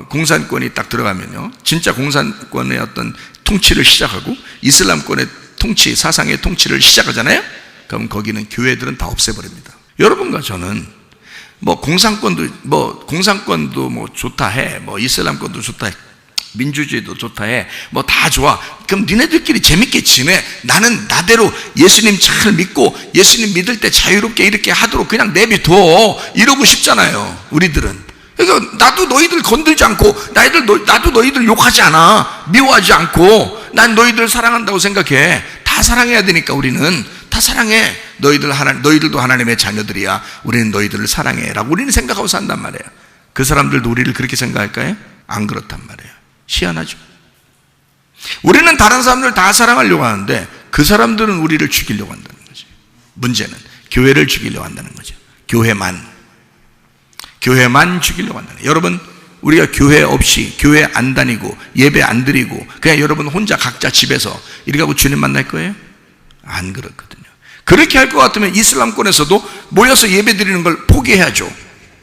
공산권이 딱 들어가면요, 진짜 공산권의 어떤 통치를 시작하고 이슬람권의 통치, 사상의 통치를 시작하잖아요. 그럼 거기는 교회들은 다 없애버립니다. 여러분과 저는 공산권도 좋다 해, 이슬람권도 좋다 해, 민주주의도 좋다 해, 다 좋아. 그럼 니네들끼리 재밌게 지내. 나는 나대로 예수님 잘 믿고 예수님 믿을 때 자유롭게 이렇게 하도록 그냥 내비둬. 이러고 싶잖아요, 우리들은. 그러니까 나도 너희들 건들지 않고, 나도 너희들 욕하지 않아. 미워하지 않고, 난 너희들 사랑한다고 생각해. 다 사랑해야 되니까 우리는 다 사랑해. 너희들도 하나님의 자녀들이야. 우리는 너희들을 사랑해 라고 우리는 생각하고 산단 말이에요. 그 사람들도 우리를 그렇게 생각할까요? 안 그렇단 말이에요. 희한하죠. 우리는 다른 사람들 다 사랑하려고 하는데 그 사람들은 우리를 죽이려고 한다는 거죠. 문제는 교회를 죽이려고 한다는 거죠. 교회만 죽이려고 한다는 거예요. 여러분, 우리가 교회 없이, 교회 안 다니고 예배 안 드리고 그냥 여러분 혼자 각자 집에서 이렇게 하고 주님 만날 거예요? 안 그렇거든요. 그렇게 할 것 같으면 이슬람권에서도 모여서 예배 드리는 걸 포기해야죠.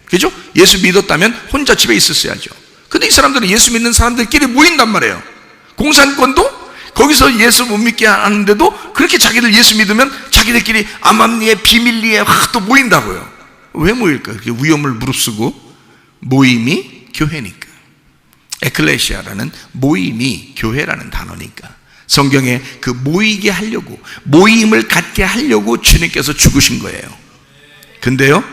그죠? 예수 믿었다면 혼자 집에 있었어야죠. 근데 이 사람들은 예수 믿는 사람들끼리 모인단 말이에요. 공산권도 거기서 예수 못 믿게 하는데도 그렇게 자기들 예수 믿으면 자기들끼리 암암리에 비밀리에 또 모인다고요. 왜 모일까요? 그렇게 위험을 무릅쓰고. 모임이 교회니까. 에클레시아라는 모임이 교회라는 단어니까. 성경에 그 모이게 하려고, 모임을 갖게 하려고 주님께서 죽으신 거예요. 근데요,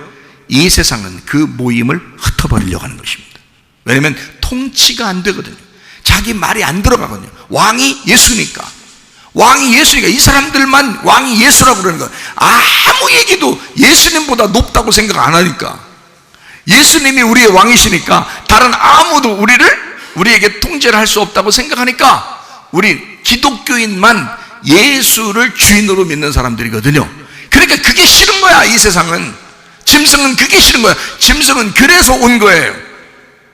이 세상은 그 모임을 흩어버리려고 하는 것입니다. 왜냐하면 통치가 안 되거든요. 자기 말이 안 들어가거든요. 왕이 예수니까 이 사람들만 왕이 예수라고 그러는 거예요. 아무 얘기도 예수님보다 높다고 생각 안 하니까. 예수님이 우리의 왕이시니까 다른 아무도 우리에게 통제를 할 수 없다고 생각하니까 우리 기독교인만 예수를 주인으로 믿는 사람들이거든요. 그러니까 그게 싫은 거야. 이 세상은. 짐승은 그게 싫은 거야. 짐승은 그래서 온 거예요.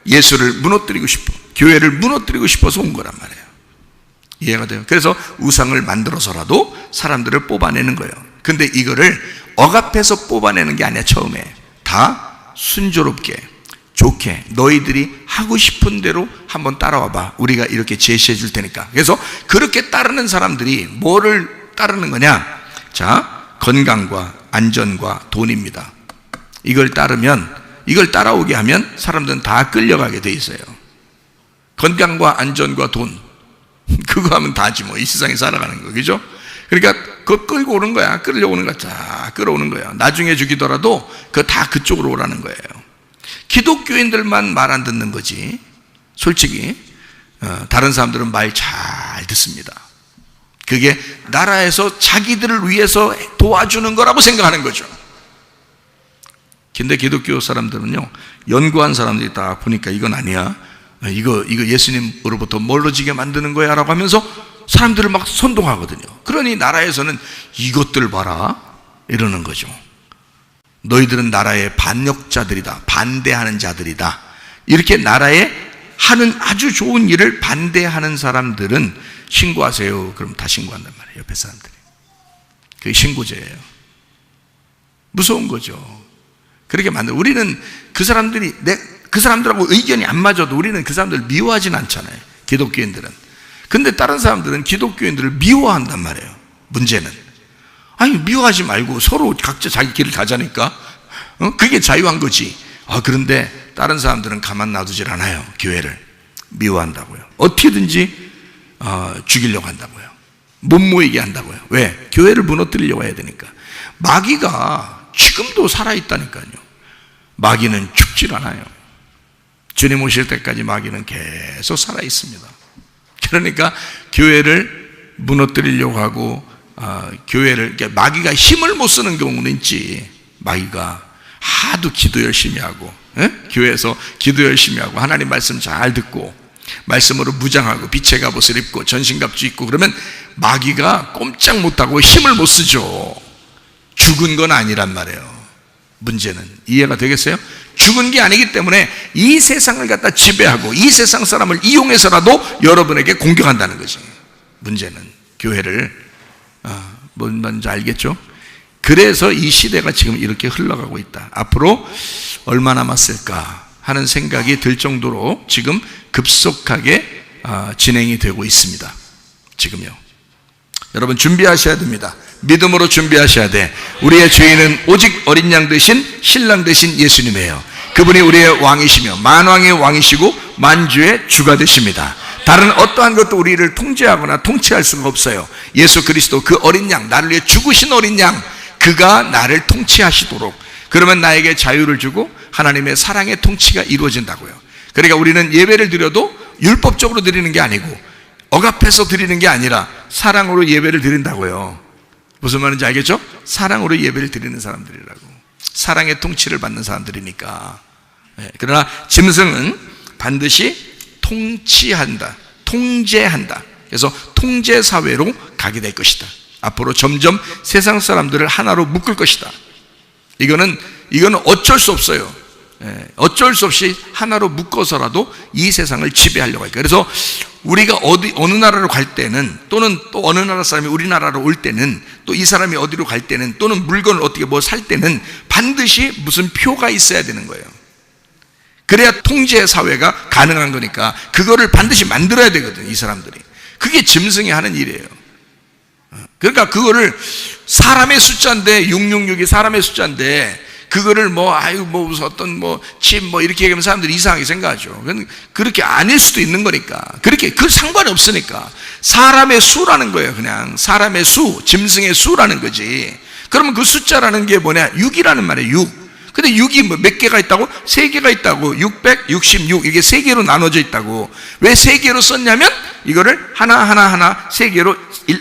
예수를 무너뜨리고 싶어, 교회를 무너뜨리고 싶어서 온 거란 말이에요. 이해가 돼요? 그래서 우상을 만들어서라도 사람들을 뽑아내는 거예요. 근데 이거를 억압해서 뽑아내는 게 아니야. 처음에 다 순조롭게, 좋게, 너희들이 하고 싶은 대로 한번 따라와봐. 우리가 이렇게 제시해 줄 테니까. 그래서 그렇게 따르는 사람들이 뭐를 따르는 거냐? 자, 건강과 안전과 돈입니다. 이걸 따라오게 하면 사람들은 다 끌려가게 돼 있어요. 건강과 안전과 돈, 그거 하면 다지 뭐. 이 세상에 살아가는 거, 그죠? 그러니까 그거 끌고 오는 거야. 끌려오는 거야. 다 끌어오는 거야. 나중에 죽이더라도 그거 다 그쪽으로 오라는 거예요. 기독교인들만 말 안 듣는 거지. 솔직히 다른 사람들은 말 잘 듣습니다. 그게 나라에서 자기들을 위해서 도와주는 거라고 생각하는 거죠. 근데 기독교 사람들은요, 연구한 사람들이 딱 보니까 이건 아니야. 이거 예수님으로부터 멀어지게 만드는 거야 라고 하면서 사람들을 막 선동하거든요. 그러니 나라에서는 이것들 봐라 이러는 거죠. 너희들은 나라의 반역자들이다, 반대하는 자들이다. 이렇게 나라에 하는 아주 좋은 일을 반대하는 사람들은 신고하세요. 그럼 다 신고한단 말이에요. 옆에 사람들이. 그게 신고제예요. 무서운 거죠. 그렇게 우리는 그 사람들하고 의견이 안 맞아도 우리는 그 사람들 미워하진 않잖아요. 기독교인들은. 근데 다른 사람들은 기독교인들을 미워한단 말이에요. 문제는 미워하지 말고 서로 각자 자기 길을 가자니까 그게 자유한 거지. 그런데 다른 사람들은 가만 놔두질 않아요. 교회를 미워한다고요. 어떻게든지 죽이려고 한다고요. 못 모이게 한다고요. 왜? 교회를 무너뜨리려고 해야 되니까. 마귀가 지금도 살아있다니까요. 마귀는 죽질 않아요. 주님 오실 때까지 마귀는 계속 살아있습니다. 그러니까 교회를 무너뜨리려고 하고 교회를, 그러니까 마귀가 힘을 못 쓰는 경우는 있지. 마귀가 하도 기도 열심히 하고 교회에서 기도 열심히 하고 하나님 말씀 잘 듣고 말씀으로 무장하고 빛의 갑옷을 입고 전신갑주 입고 그러면 마귀가 꼼짝 못하고 힘을 못 쓰죠. 죽은 건 아니란 말이에요. 문제는 이해가 되겠어요? 죽은 게 아니기 때문에 이 세상을 갖다 지배하고 이 세상 사람을 이용해서라도 여러분에게 공격한다는 거지. 문제는 교회를 뭔 말인지 알겠죠? 그래서 이 시대가 지금 이렇게 흘러가고 있다. 앞으로 얼마 남았을까 하는 생각이 들 정도로 지금 급속하게 진행이 되고 있습니다. 지금요. 여러분 준비하셔야 됩니다. 믿음으로 준비하셔야 돼. 우리의 주인은 오직 어린 양 대신 신랑 대신 예수님이에요. 그분이 우리의 왕이시며 만왕의 왕이시고 만주의 주가 되십니다. 다른 어떠한 것도 우리를 통제하거나 통치할 수가 없어요. 예수 그리스도 그 어린 양, 나를 위해 죽으신 어린 양, 그가 나를 통치하시도록, 그러면 나에게 자유를 주고 하나님의 사랑의 통치가 이루어진다고요. 그러니까 우리는 예배를 드려도 율법적으로 드리는 게 아니고 억압해서 드리는 게 아니라 사랑으로 예배를 드린다고요. 무슨 말인지 알겠죠? 사랑으로 예배를 드리는 사람들이라고. 사랑의 통치를 받는 사람들이니까. 그러나 짐승은 반드시 통치한다, 통제한다. 그래서 통제사회로 가게 될 것이다. 앞으로 점점 세상 사람들을 하나로 묶을 것이다. 이거는 어쩔 수 없어요. 어쩔 수 없이 하나로 묶어서라도 이 세상을 지배하려고 할거예요. 그래서 우리가 어느 나라로 갈 때는, 또는 또 어느 나라 사람이 우리나라로 올 때는, 또 이 사람이 어디로 갈 때는, 또는 물건을 어떻게 뭐 살 때는 반드시 무슨 표가 있어야 되는 거예요. 그래야 통제 사회가 가능한 거니까 그거를 반드시 만들어야 되거든, 이 사람들이. 그게 짐승이 하는 일이에요. 그러니까 그거를 사람의 숫자인데, 666이 사람의 숫자인데, 그거를 어떤 칩 이렇게 얘기하면 사람들이 이상하게 생각하죠. 그렇게 아닐 수도 있는 거니까. 그 상관이 없으니까. 사람의 수라는 거예요, 그냥. 사람의 수, 짐승의 수라는 거지. 그러면 그 숫자라는 게 뭐냐? 6이라는 말이에요, 6. 근데 6이 몇 개가 있다고? 3개가 있다고. 666. 이게 3개로 나눠져 있다고. 왜 3개로 썼냐면, 이거를 하나 3개로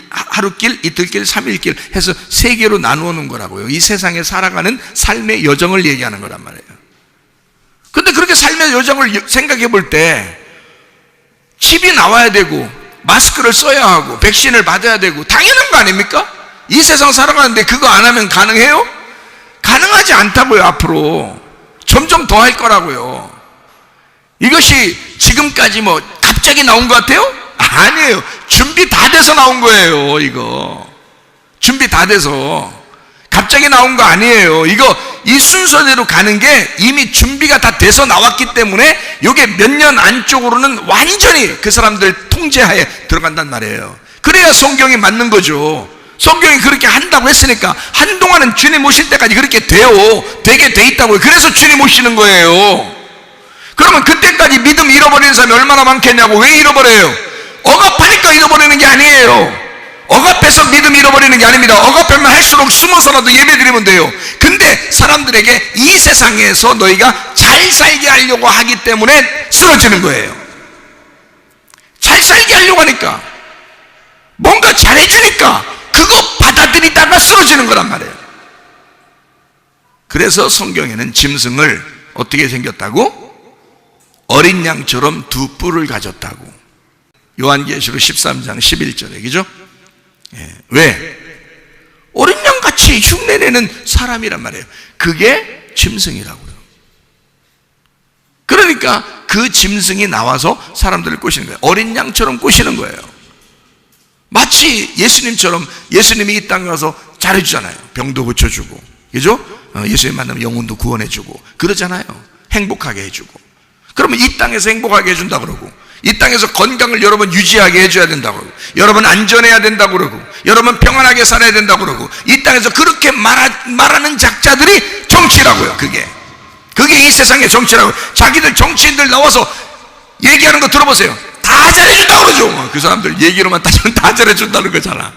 하루길, 이틀길, 3일길 해서 3개로 나누어 놓은 거라고요. 이 세상에 살아가는 삶의 여정을 얘기하는 거란 말이에요. 근데 그렇게 삶의 여정을 생각해 볼 때 칩이 나와야 되고 마스크를 써야 하고 백신을 받아야 되고 당연한 거 아닙니까? 이 세상 살아가는데 그거 안 하면 가능해요? 가능하지 않다고요. 앞으로 점점 더 할 거라고요. 이것이 지금까지 갑자기 나온 것 같아요? 아니에요. 준비 다 돼서 나온 거예요. 이거 준비 다 돼서 갑자기 나온 거 아니에요. 이 순서대로 가는 게 이미 준비가 다 돼서 나왔기 때문에 이게 몇 년 안쪽으로는 완전히 그 사람들 통제하에 들어간단 말이에요. 그래야 성경이 맞는 거죠. 성경이 그렇게 한다고 했으니까 한동안은 주님 오실 때까지 그렇게 되게 돼 있다고요. 그래서 주님 오시는 거예요. 그러면 그때까지 믿음 잃어버리는 사람이 얼마나 많겠냐고. 왜 잃어버려요? 억압하니까 잃어버리는 게 아니에요. 억압해서 믿음 잃어버리는 게 아닙니다. 억압하면 할수록 숨어서라도 예배드리면 돼요. 근데 사람들에게 이 세상에서 너희가 잘 살게 하려고 하기 때문에 쓰러지는 거예요. 잘 살게 하려고 하니까, 뭔가 잘해주니까 그거 받아들이다가 쓰러지는 거란 말이에요. 그래서 성경에는 짐승을 어떻게 생겼다고? 어린 양처럼 두 뿔을 가졌다고. 요한계시록 13장 11절에, 그죠? 왜? 어린 양같이 흉내내는 사람이란 말이에요. 그게 짐승이라고요. 그러니까 그 짐승이 나와서 사람들을 꼬시는 거예요. 어린 양처럼 꼬시는 거예요. 마치 예수님처럼, 예수님이 이 땅에 와서 잘해주잖아요. 병도 고쳐주고, 그죠? 예수님 만나면 영혼도 구원해주고 그러잖아요. 행복하게 해주고. 그러면 이 땅에서 행복하게 해준다 그러고, 이 땅에서 건강을 여러분 유지하게 해줘야 된다고 그러고, 여러분 안전해야 된다고 그러고, 여러분 평안하게 살아야 된다고 그러고, 이 땅에서 그렇게 말하는 작자들이 정치라고요. 그게 이 세상의 정치라고. 자기들 정치인들 나와서 얘기하는 거 들어보세요. 다 잘해준다고 그러죠. 그 사람들 얘기로만 따지면 다 잘해준다는 거잖아.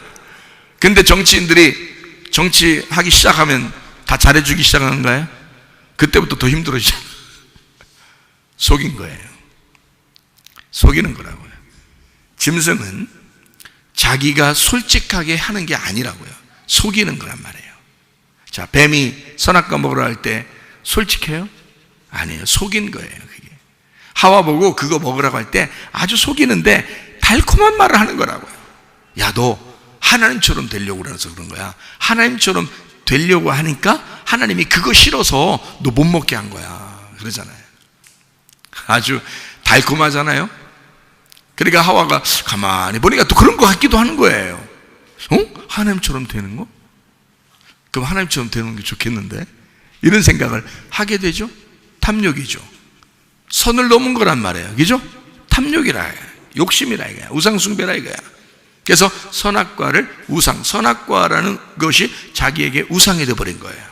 근데 정치인들이 정치하기 시작하면 다 잘해주기 시작하는 거예요? 그때부터 더 힘들어지잖아. 속인 거예요. 속이는 거라고요. 짐승은 자기가 솔직하게 하는 게 아니라고요. 속이는 거란 말이에요. 자, 뱀이 선악과 먹으러 할 때 솔직해요? 아니에요. 속인 거예요. 그게. 하와 보고 그거 먹으라고 할 때 아주 속이는데 달콤한 말을 하는 거라고요. 야, 너 하나님처럼 되려고 그래서 그런 거야. 하나님처럼 되려고 하니까 하나님이 그거 싫어서 너 못 먹게 한 거야 그러잖아요. 아주 달콤하잖아요. 그러니까 하와가 가만히 보니까 또 그런 거 같기도 하는 거예요. 하나님처럼 되는 거? 그럼 하나님처럼 되는 게 좋겠는데? 이런 생각을 하게 되죠. 탐욕이죠. 선을 넘은 거란 말이에요. 그죠? 탐욕이라, 욕심이라 이거야. 우상숭배라 이거야. 그래서 선악과를 우상, 선악과라는 것이 자기에게 우상이 되어버린 거예요.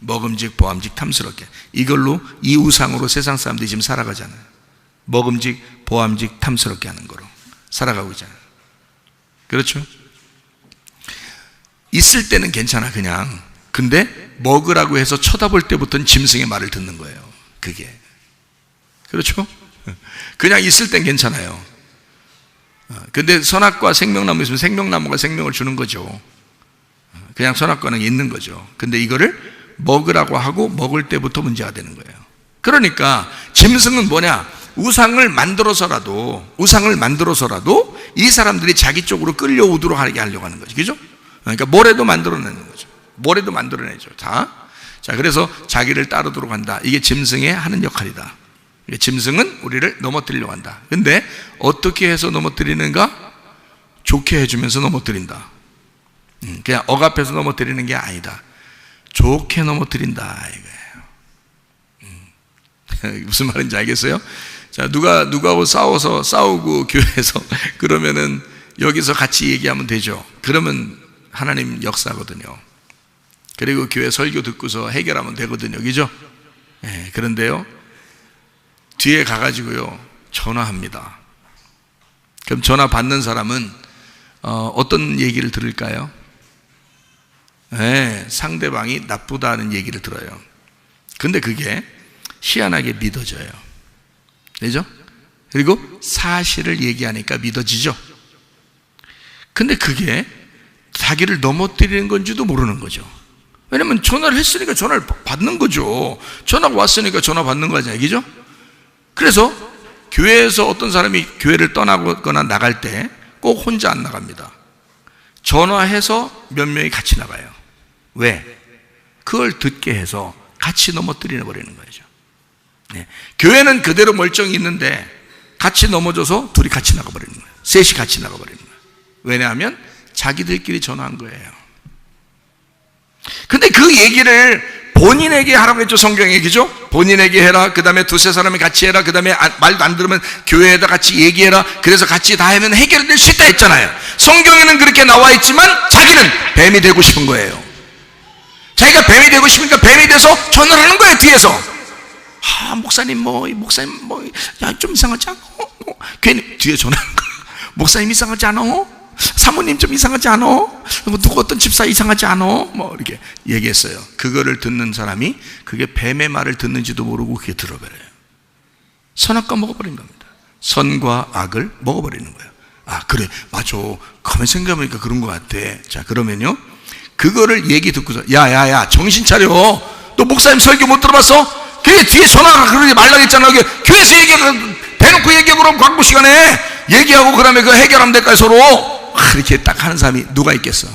먹음직, 보암직, 탐스럽게. 이걸로, 이 우상으로 세상 사람들이 지금 살아가잖아요. 먹음직, 보암직, 탐스럽게 하는 거로 살아가고 있잖아요. 그렇죠? 있을 때는 괜찮아 그냥. 근데 먹으라고 해서 쳐다볼 때부터는 짐승의 말을 듣는 거예요. 그게. 그렇죠? 그냥 있을 땐 괜찮아요. 근데 선악과 생명나무 있으면 생명나무가 생명을 주는 거죠. 그냥 선악과는 있는 거죠. 근데 이거를 먹으라고 하고 먹을 때부터 문제가 되는 거예요. 그러니까 짐승은 뭐냐? 우상을 만들어서라도 이 사람들이 자기 쪽으로 끌려오도록 하게 하려고 하는 거죠. 그죠? 그러니까 모래도 만들어내는 거죠. 모래도 만들어내죠. 자, 그래서 자기를 따르도록 한다. 이게 짐승의 하는 역할이다. 짐승은 우리를 넘어뜨리려고 한다. 근데 어떻게 해서 넘어뜨리는가? 좋게 해주면서 넘어뜨린다. 그냥 억압해서 넘어뜨리는 게 아니다. 좋게 넘어뜨린다 이거예요. 무슨 말인지 알겠어요? 자, 누가하고 싸우고 교회에서 그러면은 여기서 같이 얘기하면 되죠. 그러면 하나님 역사거든요. 그리고 교회 설교 듣고서 해결하면 되거든요. 그죠? 네, 그런데요, 뒤에 가가지고요, 전화합니다. 그럼 전화 받는 사람은 어떤 얘기를 들을까요? 네, 상대방이 나쁘다는 얘기를 들어요. 근데 그게 희한하게 믿어져요. 그죠? 그리고 사실을 얘기하니까 믿어지죠? 근데 그게 자기를 넘어뜨리는 건지도 모르는 거죠. 왜냐면 전화를 했으니까 전화를 받는 거죠. 전화가 왔으니까 전화 받는 거잖아요. 그죠? 그래서 교회에서 어떤 사람이 교회를 떠나거나 나갈 때 꼭 혼자 안 나갑니다. 전화해서 몇 명이 같이 나가요. 왜? 그걸 듣게 해서 같이 넘어뜨려 버리는 거죠. 네. 교회는 그대로 멀쩡히 있는데 같이 넘어져서 둘이 같이 나가버리는 거예요. 셋이 같이 나가버리는 거예요. 왜냐하면 자기들끼리 전화한 거예요. 근데 그 얘기를 본인에게 하라고 했죠. 성경에. 그죠? 본인에게 해라. 그 다음에 두세 사람이 같이 해라. 그 다음에 말도 안 들으면 교회에다 같이 얘기해라. 그래서 같이 다 하면 해결될 수 있다 했잖아요. 성경에는 그렇게 나와 있지만 자기는 뱀이 되고 싶은 거예요. 자기가 뱀이 되고 싶으니까 뱀이 돼서 전화를 하는 거예요. 뒤에서. 목사님 야, 좀 이상하지 않아? 괜히 뒤에 전화하는 거야. 목사님 이상하지 않아? 사모님 좀 이상하지 않아? 누구 어떤 집사 이상하지 않아? 이렇게 얘기했어요. 그거를 듣는 사람이 그게 뱀의 말을 듣는지도 모르고 그게 들어버려요. 선악과 먹어버린 겁니다. 선과 악을 먹어버리는 거예요. 그래, 맞아. 가만히 생각해보니까 그런 것 같아. 자, 그러면요, 그거를 얘기 듣고서 야 정신 차려. 너 목사님 설교 못 들어봤어? 그게 뒤에 전화가 그러지 말라고 했잖아. 교회에서 대놓고 얘기하고 그럼 광고 시간에 얘기하고 그 다음에 그 해결하면 될까요 서로? 이렇게 딱 하는 사람이 누가 있겠어?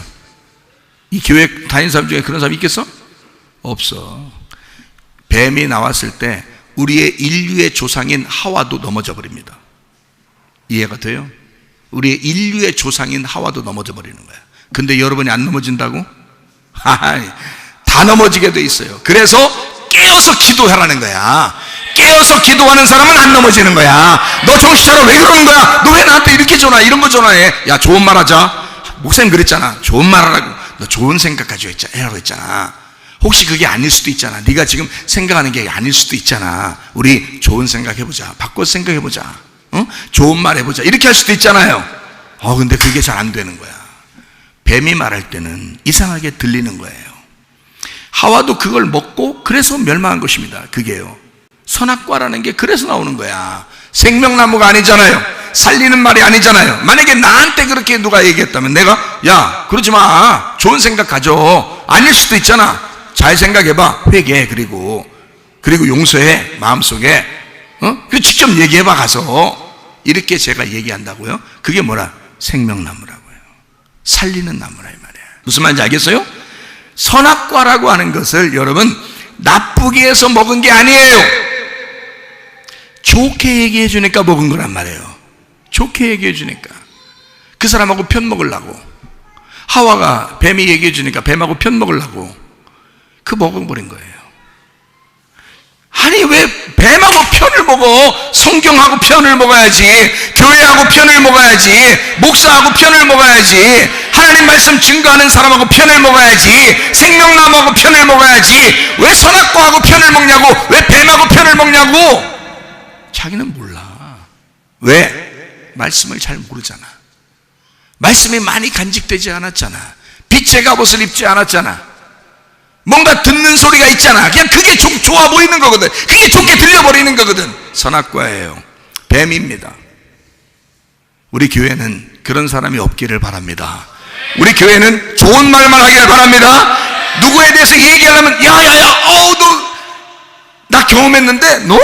이 교회 다니는 사람 중에 그런 사람이 있겠어? 없어. 뱀이 나왔을 때 우리의 인류의 조상인 하와도 넘어져 버립니다. 이해가 돼요? 우리의 인류의 조상인 하와도 넘어져 버리는 거야. 근데 여러분이 안 넘어진다고? 다 넘어지게 돼 있어요. 그래서 깨어서 기도하라는 거야. 깨어서 기도하는 사람은 안 넘어지는 거야. 너 정신 차려. 왜 그러는 거야? 너 왜 나한테 이렇게 전화해? 이런 거 전화해. 야, 좋은 말 하자. 목사님 그랬잖아. 좋은 말 하라고. 너 좋은 생각 가지고 해라고 했잖아. 혹시 그게 아닐 수도 있잖아. 네가 지금 생각하는 게 아닐 수도 있잖아. 우리 좋은 생각 해보자. 바꿔서 생각해보자. 좋은 말 해보자. 이렇게 할 수도 있잖아요. 근데 그게 잘 안 되는 거야. 뱀이 말할 때는 이상하게 들리는 거예요. 하와도 그걸 먹고 그래서 멸망한 것입니다. 그게요, 선악과라는 게 그래서 나오는 거야. 생명나무가 아니잖아요. 살리는 말이 아니잖아요. 만약에 나한테 그렇게 누가 얘기했다면 내가 야 그러지 마, 좋은 생각 가져. 아닐 수도 있잖아. 잘 생각해봐. 회개해. 그리고 용서해. 마음속에 그리고 직접 얘기해봐. 가서. 이렇게 제가 얘기한다고요. 그게 뭐라? 생명나무라고요. 살리는 나무라 이 말이에요. 무슨 말인지 알겠어요? 선악과라고 하는 것을 여러분 나쁘게 해서 먹은 게 아니에요. 좋게 얘기해 주니까 먹은 거란 말이에요. 좋게 얘기해 주니까 그 사람하고 편 먹으려고, 하와가 뱀이 얘기해 주니까 뱀하고 편 먹으려고 그 먹어버린 거예요. 아니 왜 뱀하고 편을 먹어? 성경하고 편을 먹어야지, 교회하고 편을 먹어야지, 목사하고 편을 먹어야지, 하나님 말씀 증거하는 사람하고 편을 먹어야지, 생명나무하고 편을 먹어야지. 왜 선악과하고 편을 먹냐고, 왜 뱀하고 편을 먹냐고. 자기는 몰라. 왜? 말씀을 잘 모르잖아. 말씀이 많이 간직되지 않았잖아. 빛의 갑옷을 입지 않았잖아. 뭔가 듣는 소리가 있잖아. 그냥 그게 좋아 보이는 거거든. 그게 좋게 들려버리는 거거든. 선악과예요. 뱀입니다. 우리 교회는 그런 사람이 없기를 바랍니다. 우리 교회는 좋은 말만 하기를 바랍니다. 누구에 대해서 얘기하려면 야야야 나 경험했는데 너무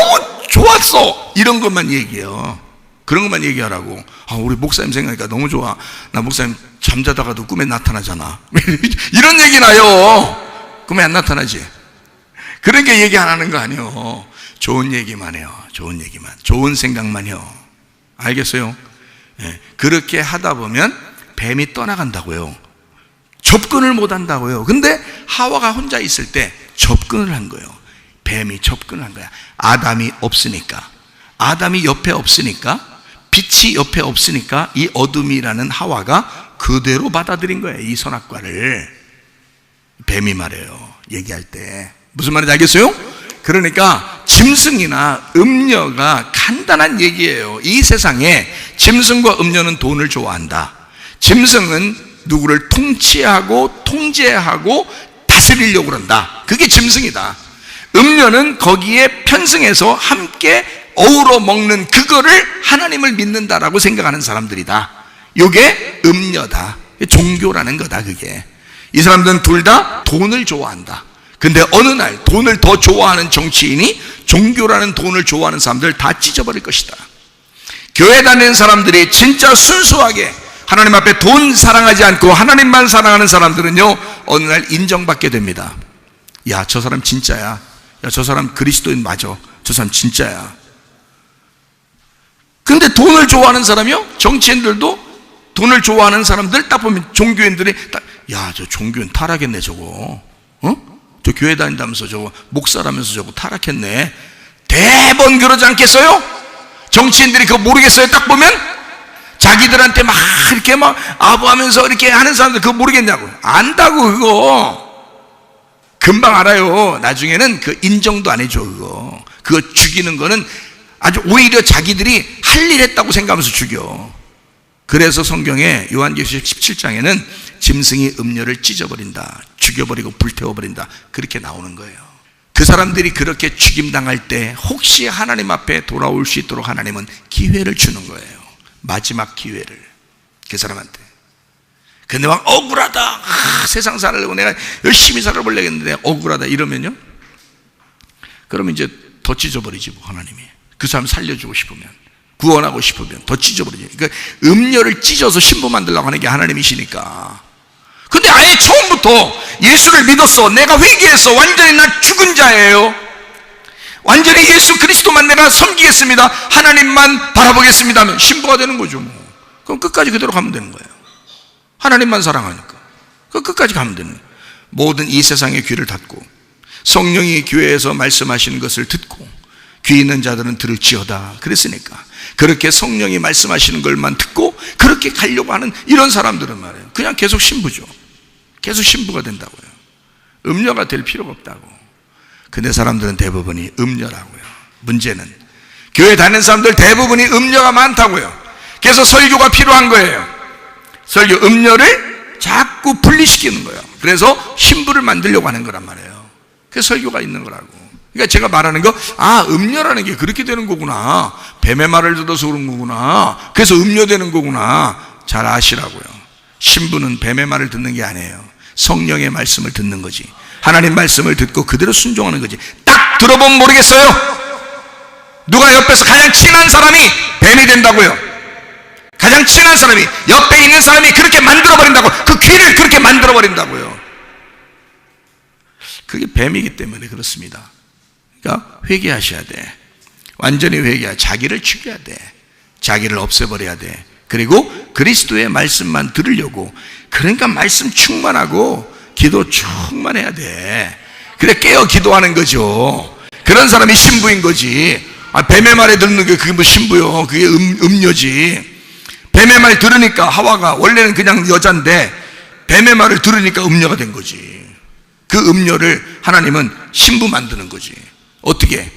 좋았어, 이런 것만 얘기해요. 그런 것만 얘기하라고. 우리 목사님 생각하니까 너무 좋아. 나 목사님 잠자다가도 꿈에 나타나잖아. 이런 얘기는 해요. 꿈에 안 나타나지? 그런 게 얘기 안 하는 거 아니에요. 좋은 얘기만 해요. 좋은 얘기만, 좋은 생각만 해요. 알겠어요? 네. 그렇게 하다 보면 뱀이 떠나간다고요. 접근을 못 한다고요. 근데 하와가 혼자 있을 때 접근을 한 거예요. 뱀이 접근을 한 거야. 아담이 없으니까, 아담이 옆에 없으니까, 빛이 옆에 없으니까 이 어둠이라는 하와가 그대로 받아들인 거예요. 이 선악과를. 뱀이 말해요. 얘기할 때 무슨 말인지 알겠어요? 그러니까 짐승이나 음녀가 간단한 얘기예요. 이 세상에 짐승과 음녀는 돈을 좋아한다. 짐승은 누구를 통치하고 통제하고 다스리려고 그런다. 그게 짐승이다. 음녀는 거기에 편승해서 함께 어우러 먹는 그거를 하나님을 믿는다라고 생각하는 사람들이다. 이게 음녀다. 종교라는 거다. 그게 이 사람들은 둘 다 돈을 좋아한다. 근데 어느 날 돈을 더 좋아하는 정치인이 종교라는 돈을 좋아하는 사람들 다 찢어버릴 것이다. 교회 다니는 사람들이 진짜 순수하게 하나님 앞에 돈 사랑하지 않고 하나님만 사랑하는 사람들은요, 어느 날 인정받게 됩니다. 야, 저 사람 진짜야. 야, 저 사람 그리스도인 맞아. 저 사람 진짜야. 근데 돈을 좋아하는 사람이요, 정치인들도 돈을 좋아하는 사람들 딱 보면 종교인들이 딱, 야, 저 종교인 타락했네 저거. 저 교회 다닌다면서 저거 목사라면서 저거 타락했네. 대번 그러지 않겠어요? 정치인들이 그거 모르겠어요? 딱 보면 자기들한테 막 이렇게 막 아부하면서 이렇게 하는 사람들 그거 모르겠냐고. 안다고. 그거 금방 알아요. 나중에는 그 인정도 안 해줘. 그거 죽이는 거는 아주 오히려 자기들이 할 일 했다고 생각하면서 죽여. 그래서 성경에 요한계시록 17장에는 짐승이 음녀를 찢어버린다, 죽여버리고 불태워버린다, 그렇게 나오는 거예요. 그 사람들이 그렇게 죽임당할 때 혹시 하나님 앞에 돌아올 수 있도록 하나님은 기회를 주는 거예요. 마지막 기회를 그 사람한테. 근데 막 억울하다, 세상 살려고 내가 열심히 살아보려겠는데 억울하다 이러면요, 그러면 이제 더 찢어버리지 뭐. 하나님이 그 사람 살려주고 싶으면, 구원하고 싶으면 더 찢어버리지. 그러니까 음녀를 찢어서 신부 만들려고 하는 게 하나님이시니까. 근데 아예 처음부터 예수를 믿었어, 내가 회개했어, 완전히 난 죽은 자예요, 완전히 예수 그리스도만 내가 섬기겠습니다, 하나님만 바라보겠습니다 하면 신부가 되는 거죠 뭐. 그럼 끝까지 그대로 가면 되는 거예요. 하나님만 사랑하니까 그 끝까지 가면 되는 거예요. 모든 이 세상의 귀를 닫고 성령이 교회에서 말씀하시는 것을 듣고 귀 있는 자들은 들을지어다 그랬으니까, 그렇게 성령이 말씀하시는 것만 듣고 그렇게 가려고 하는 이런 사람들은 말이에요, 그냥 계속 신부죠. 계속 신부가 된다고요. 음녀가 될 필요가 없다고. 근데 사람들은 대부분이 음녀라고요. 문제는 교회 다니는 사람들 대부분이 음녀가 많다고요. 그래서 설교가 필요한 거예요. 설교, 음녀를 자꾸 분리시키는 거예요. 그래서 신부를 만들려고 하는 거란 말이에요. 그래서 설교가 있는 거라고. 그러니까 제가 말하는 거, 음녀라는 게 그렇게 되는 거구나, 뱀의 말을 들어서 그런 거구나, 그래서 음녀 되는 거구나, 잘 아시라고요. 신부는 뱀의 말을 듣는 게 아니에요. 성령의 말씀을 듣는 거지. 하나님 말씀을 듣고 그대로 순종하는 거지. 딱 들어보면 모르겠어요? 누가 옆에서 가장 친한 사람이 뱀이 된다고요. 가장 친한 사람이, 옆에 있는 사람이 그렇게 만들어버린다고. 그 귀를 그렇게 만들어버린다고요. 그게 뱀이기 때문에 그렇습니다. 그러니까 회개하셔야 돼. 완전히 회개해야, 자기를 죽여야 돼. 자기를 없애버려야 돼. 그리고 그리스도의 말씀만 들으려고, 그러니까 말씀 충만하고 기도 충만해야 돼. 그래 깨어 기도하는 거죠. 그런 사람이 신부인 거지. 뱀의 말에 듣는 게 그게 뭐 신부요? 그게 음녀지. 뱀의 말 들으니까 하와가 원래는 그냥 여잔데 뱀의 말을 들으니까 음녀가 된 거지. 그 음녀를 하나님은 신부 만드는 거지. 어떻게?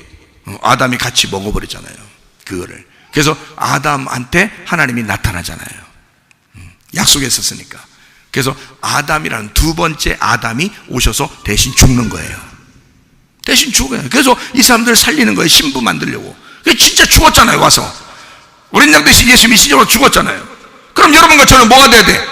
아담이 같이 먹어버리잖아요, 그거를. 그래서 아담한테 하나님이 나타나잖아요. 약속했었으니까. 그래서 아담이라는 두 번째 아담이 오셔서 대신 죽는 거예요. 대신 죽어요. 그래서 이 사람들 살리는 거예요, 신부 만들려고. 진짜 죽었잖아요, 와서. 어린 양 대신 예수 믿으시려고 죽었잖아요. 그럼 여러분과 저는 뭐가 돼야 돼?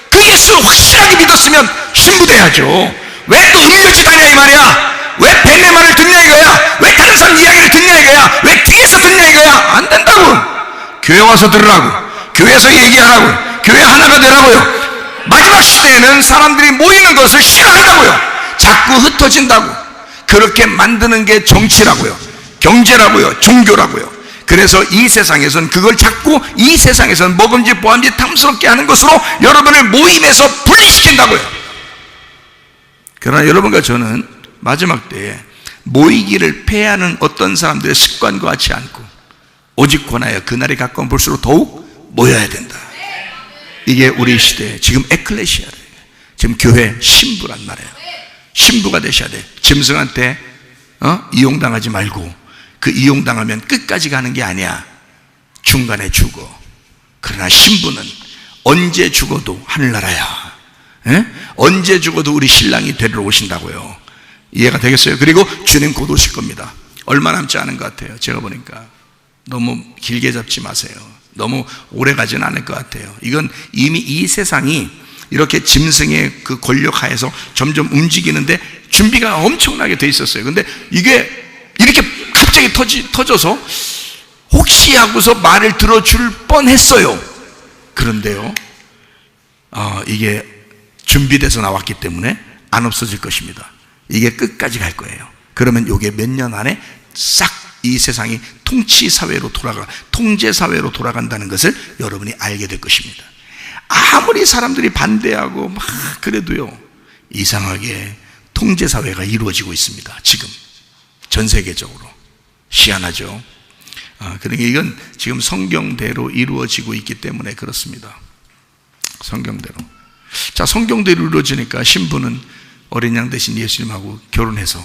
그 예수를 확실하게 믿었으면 신부 돼야죠. 왜 또 음료짓 하냐 이 말이야. 왜 뱀의 말을 듣냐 이거야. 왜 다른 사람 이야기를 듣냐 이거야. 왜 뒤에서 듣냐 이거야. 안 된다고. 교회 와서 들으라고. 교회에서 얘기하라고. 교회 하나가 되라고요. 마지막 시대에는 사람들이 모이는 것을 싫어한다고요. 자꾸 흩어진다고. 그렇게 만드는 게 정치라고요, 경제라고요, 종교라고요. 그래서 이 세상에서는 그걸 자꾸 이 세상에서는 먹음직 보암직 탐스럽게 하는 것으로 여러분을 모임에서 분리시킨다고요. 그러나 여러분과 저는 마지막 때에 모이기를 패하는 어떤 사람들의 습관과 같지 않고 오직 권하여 그날이 가까운 볼수록 더욱 모여야 된다. 이게 우리 시대 지금 에클레시아예요. 지금 교회 신부란 말이에요. 신부가 되셔야 돼. 짐승한테 이용당하지 말고, 그 이용당하면 끝까지 가는 게 아니야. 중간에 죽어. 그러나 신부는 언제 죽어도 하늘나라야. 언제 죽어도 우리 신랑이 되러 오신다고요. 이해가 되겠어요? 그리고 주님 곧 오실 겁니다. 얼마 남지 않은 것 같아요. 제가 보니까 너무 길게 잡지 마세요. 너무 오래 가지는 않을 것 같아요. 이건 이미 이 세상이 이렇게 짐승의 그 권력 하에서 점점 움직이는데 준비가 엄청나게 돼 있었어요. 근데 이게 이렇게 갑자기 터져서 혹시 하고서 말을 들어줄 뻔했어요. 그런데요, 이게 준비돼서 나왔기 때문에 안 없어질 것입니다. 이게 끝까지 갈 거예요. 그러면 이게 몇 년 안에 싹 이 세상이 통치사회로 통제사회로 돌아간다는 것을 여러분이 알게 될 것입니다. 아무리 사람들이 반대하고 막 그래도요, 이상하게 통제사회가 이루어지고 있습니다. 지금 전 세계적으로. 희한하죠. 그러니까 이건 지금 성경대로 이루어지고 있기 때문에 그렇습니다. 성경대로. 자, 성경대로 이루어지니까 신부는 어린 양 대신 예수님하고 결혼해서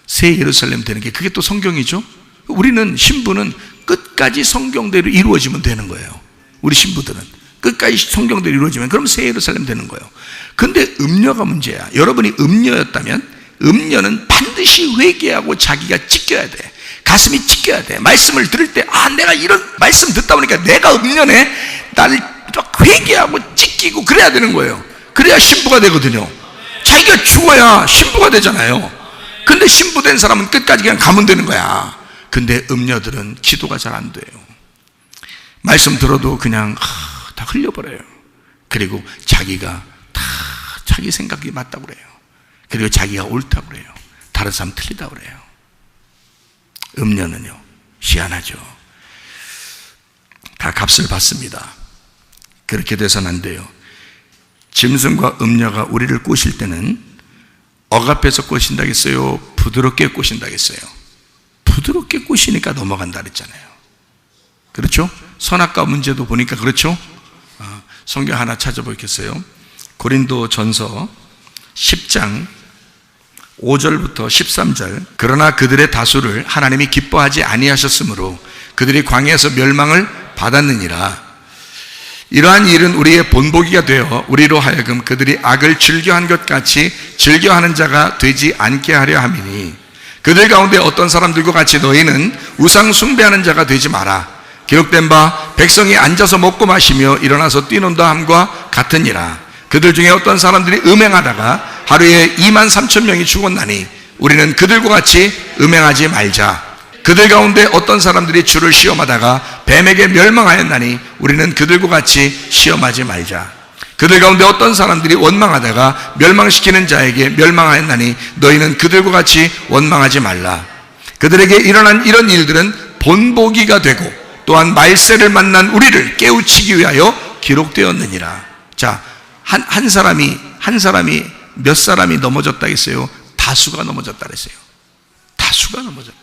새 예루살렘 되는 게, 그게 또 성경이죠. 우리는 신부는 끝까지 성경대로 이루어지면 되는 거예요. 우리 신부들은 끝까지 성경대로 이루어지면 그럼 새 예루살렘 되는 거예요. 근데 음녀가 문제야. 여러분이 음녀였다면 음녀는 반드시 회개하고 자기가 찢겨야 돼. 가슴이 찢겨야 돼. 말씀을 들을 때 내가 이런 말씀 듣다 보니까 내가 음녀네. 나를 회개하고 찢기고 그래야 되는 거예요. 그래야 신부가 되거든요. 자기가 죽어야 신부가 되잖아요. 근데 신부된 사람은 끝까지 그냥 가면 되는 거야. 근데 음녀들은 기도가 잘 안 돼요. 말씀 들어도 그냥 다 흘려버려요. 그리고 자기가 다 자기 생각이 맞다고 그래요. 그리고 자기가 옳다고 그래요. 다른 사람 틀리다고 그래요. 음녀는요, 희한하죠. 다 값을 받습니다. 그렇게 돼서는 안 돼요. 짐승과 음녀가 우리를 꼬실 때는 억압해서 꼬신다겠어요? 부드럽게 꼬신다겠어요? 부드럽게 꼬시니까 넘어간다 그랬잖아요. 그렇죠? 선악과 문제도 보니까 그렇죠? 성경 하나 찾아보겠어요? 고린도 전서 10장 5절부터 13절. 그러나 그들의 다수를 하나님이 기뻐하지 아니하셨으므로 그들이 광야에서 멸망을 받았느니라. 이러한 일은 우리의 본보기가 되어 우리로 하여금 그들이 악을 즐겨한 것 같이 즐겨하는 자가 되지 않게 하려 함이니, 그들 가운데 어떤 사람들과 같이 너희는 우상 숭배하는 자가 되지 마라. 기록된 바 백성이 앉아서 먹고 마시며 일어나서 뛰논다 함과 같으니라. 그들 중에 어떤 사람들이 음행하다가 하루에 23,000명이 죽었나니 우리는 그들과 같이 음행하지 말자. 그들 가운데 어떤 사람들이 주를 시험하다가 뱀에게 멸망하였나니 우리는 그들과 같이 시험하지 말자. 그들 가운데 어떤 사람들이 원망하다가 멸망시키는 자에게 멸망하였나니 너희는 그들과 같이 원망하지 말라. 그들에게 일어난 이런 일들은 본보기가 되고 또한 말세를 만난 우리를 깨우치기 위하여 기록되었느니라. 자, 한 사람이 몇 사람이 넘어졌다 했어요? 다수가 넘어졌다 했어요. 다수가 넘어졌다.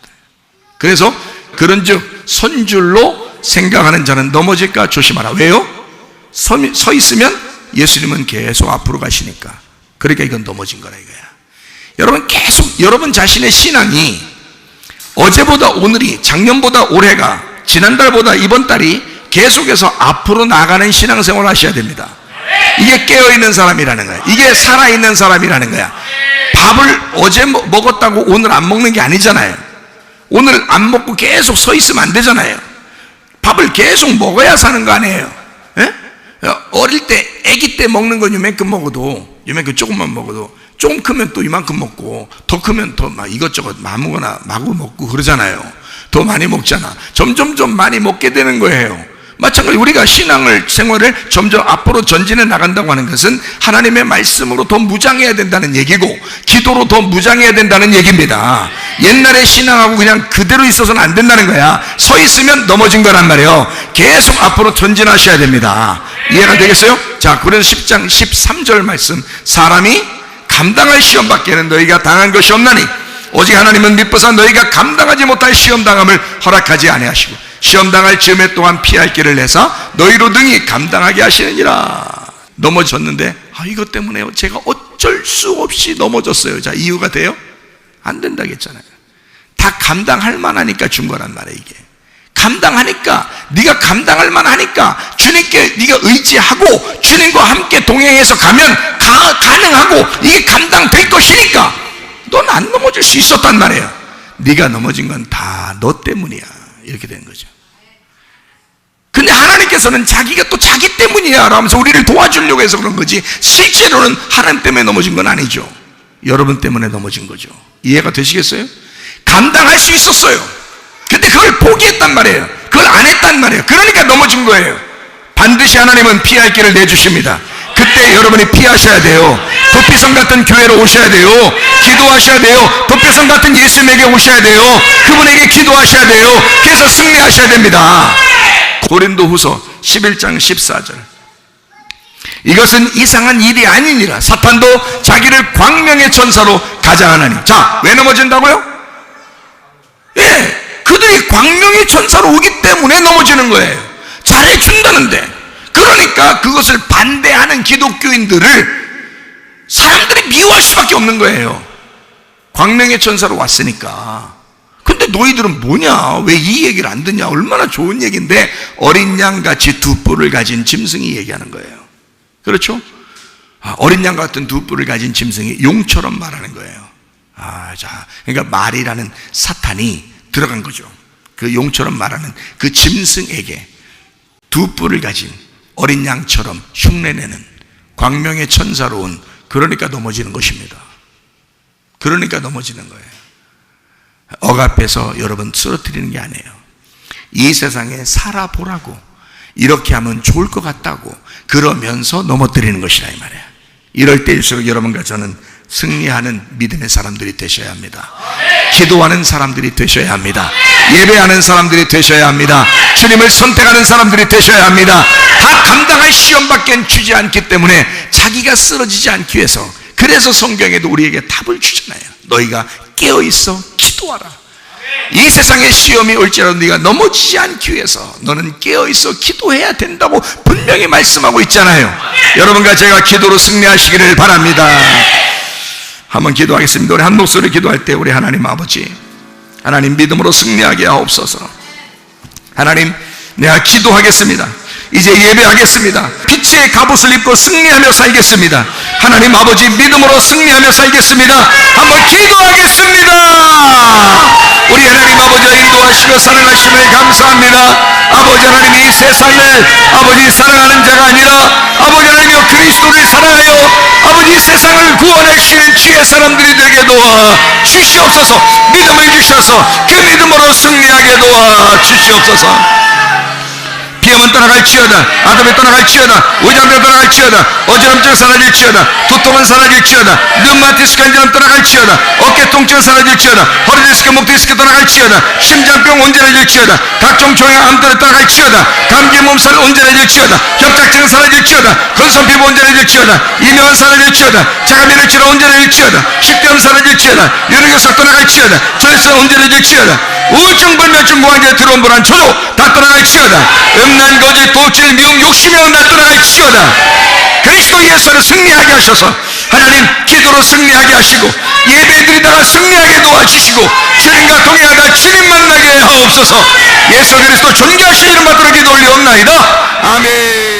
그래서 그런즉 선줄로 생각하는 자는 넘어질까 조심하라. 왜요? 서 있으면 예수님은 계속 앞으로 가시니까. 그러니까 이건 넘어진 거라 이거야. 여러분, 계속 여러분 자신의 신앙이 어제보다 오늘이, 작년보다 올해가, 지난달보다 이번 달이 계속해서 앞으로 나가는 신앙생활을 하셔야 됩니다. 이게 깨어있는 사람이라는 거야. 이게 살아있는 사람이라는 거야. 밥을 어제 먹었다고 오늘 안 먹는 게 아니잖아요. 오늘 안 먹고 계속 서 있으면 안 되잖아요. 밥을 계속 먹어야 사는 거 아니에요. 예? 어릴 때, 아기 때 먹는 건 요만큼 먹어도, 요만큼 조금만 먹어도, 조금 크면 또 이만큼 먹고, 더 크면 더 막 이것저것 아무거나 마구 먹고 그러잖아요. 더 많이 먹잖아. 점점 많이 먹게 되는 거예요. 마찬가지로 우리가 생활을 점점 앞으로 전진해 나간다고 하는 것은 하나님의 말씀으로 더 무장해야 된다는 얘기고, 기도로 더 무장해야 된다는 얘기입니다. 옛날에 신앙하고 그냥 그대로 있어서는 안 된다는 거야. 서 있으면 넘어진 거란 말이에요. 계속 앞으로 전진하셔야 됩니다. 이해가 되겠어요? 자, 그래서 10장 13절 말씀, 사람이 감당할 시험 밖에는 너희가 당한 것이 없나니 오직 하나님은 미쁘사 너희가 감당하지 못할 시험당함을 허락하지 아니하시고 시험당할 즈음에 또한 피할 길을 내사 너희로 능히 감당하게 하시느니라. 넘어졌는데 이것 때문에요, 제가 어쩔 수 없이 넘어졌어요. 자, 이유가 돼요? 안 된다겠잖아요. 다 감당할 만하니까 준 거란 말이에요. 이게 감당하니까, 네가 감당할 만하니까 주님께 네가 의지하고 주님과 함께 동행해서 가면 가능하고 이게 감당될 것이니까 넌 안 넘어질 수 있었단 말이에요. 네가 넘어진 건 다 너 때문이야. 이렇게 되는 거죠. 근데 하나님께서는 자기가 또 자기 때문이야 라면서 우리를 도와주려고 해서 그런 거지, 실제로는 하나님 때문에 넘어진 건 아니죠. 여러분 때문에 넘어진 거죠. 이해가 되시겠어요? 감당할 수 있었어요. 근데 그걸 포기했단 말이에요. 그걸 안 했단 말이에요. 그러니까 넘어진 거예요. 반드시 하나님은 피할 길을 내주십니다. 그때 여러분이 피하셔야 돼요. 도피성 같은 교회로 오셔야 돼요. 기도하셔야 돼요. 도피성 같은 예수님에게 오셔야 돼요. 그분에게 기도하셔야 돼요. 그래서 승리하셔야 됩니다. 고린도후서 11장 14절, 이것은 이상한 일이 아니니라. 사탄도 자기를 광명의 천사로 가장하나니. 자, 왜 넘어진다고요? 예, 그들이 광명의 천사로 오기 때문에 넘어지는 거예요. 잘해준다는데. 그러니까 그것을 반대하는 기독교인들을 사람들이 미워할 수밖에 없는 거예요. 광명의 천사로 왔으니까. 근데 너희들은 뭐냐? 왜 이 얘기를 안 듣냐? 얼마나 좋은 얘기인데. 어린 양같이 두 뿔을 가진 짐승이 얘기하는 거예요. 그렇죠? 어린 양 같은 두 뿔을 가진 짐승이 용처럼 말하는 거예요. 자, 그러니까 말이라는 사탄이 들어간 거죠. 그 용처럼 말하는 그 짐승에게 두 뿔을 가진 어린 양처럼 흉내내는 광명의 천사로 온, 그러니까 넘어지는 것입니다. 그러니까 넘어지는 거예요. 억압해서 여러분 쓰러뜨리는 게 아니에요. 이 세상에 살아보라고, 이렇게 하면 좋을 것 같다고 그러면서 넘어뜨리는 것이라 이 말이에요. 이럴 때일수록 여러분과 저는 승리하는 믿음의 사람들이 되셔야 합니다. 기도하는 사람들이 되셔야 합니다. 예배하는 사람들이 되셔야 합니다. 주님을 선택하는 사람들이 되셔야 합니다. 다 감당할 시험밖에 주지 않기 때문에 자기가 쓰러지지 않기 위해서, 그래서 성경에도 우리에게 답을 주잖아요. 너희가 깨어있어 기도하라. 이 세상에 시험이 올지라도 네가 넘어지지 않기 위해서 너는 깨어있어 기도해야 된다고 분명히 말씀하고 있잖아요. 여러분과 제가 기도로 승리하시기를 바랍니다. 한번 기도하겠습니다. 우리 한 목소리 기도할 때 우리 하나님 아버지, 하나님 믿음으로 승리하게 하옵소서. 하나님, 내가 기도하겠습니다. 이제 예배하겠습니다. 빛의 갑옷을 입고 승리하며 살겠습니다. 하나님 아버지, 믿음으로 승리하며 살겠습니다. 한번 기도하겠습니다. 우리 하나님 아버지가 인도하시고 사랑하심을 감사합니다. 아버지 하나님, 이 세상을 아버지 사랑하는 자가 아니라 아버지 하나님이여 그리스도를 사랑하여 아버지 세상을 구원하시는 주의 사람들이 되게 도와 주시옵소서. 믿음을 주셔서 그 믿음으로 승리하게 도와 주시옵소서. 피 없는 떠나갈지어다. 아담이 떠나갈지어다. 의장병 떠나갈지어다. 어지럼증 사라질지어다. 두통은 사라질지어다. 류마티스 간질염 떠나갈지어다. 어깨 통증 사라질지어다. 허리 디스크, 목 디스크 떠나갈지어다. 심장병 온전해질지어다. 각종 종양 암들을 떠나갈지어다. 감기 몸살 온전해질지어다. 협착증 사라질지어다. 건선 피부 온전해질지어다. 이명은 사라질지어다. 자가면역 질환 온전해질지어다. 식도염 사라질지어다. 유능격석 떠나갈지어다. 절선 온전해질지어다. 우울증, 불면증, 공황장애, 들어온 불안, 초조 다 떠나갈지어다. 음란, 거짓, 도질, 미움, 욕심이랑 다 떠나갈지어다. 그리스도 예수를 승리하게 하셔서 하나님 기도로 승리하게 하시고 예배드리다가 승리하게 도와주시고 주님과 동행하다 주님 만나게 하옵소서. 예수 그리스도 존귀하신 이름 받들어 기도 올리옵나이다. 아멘.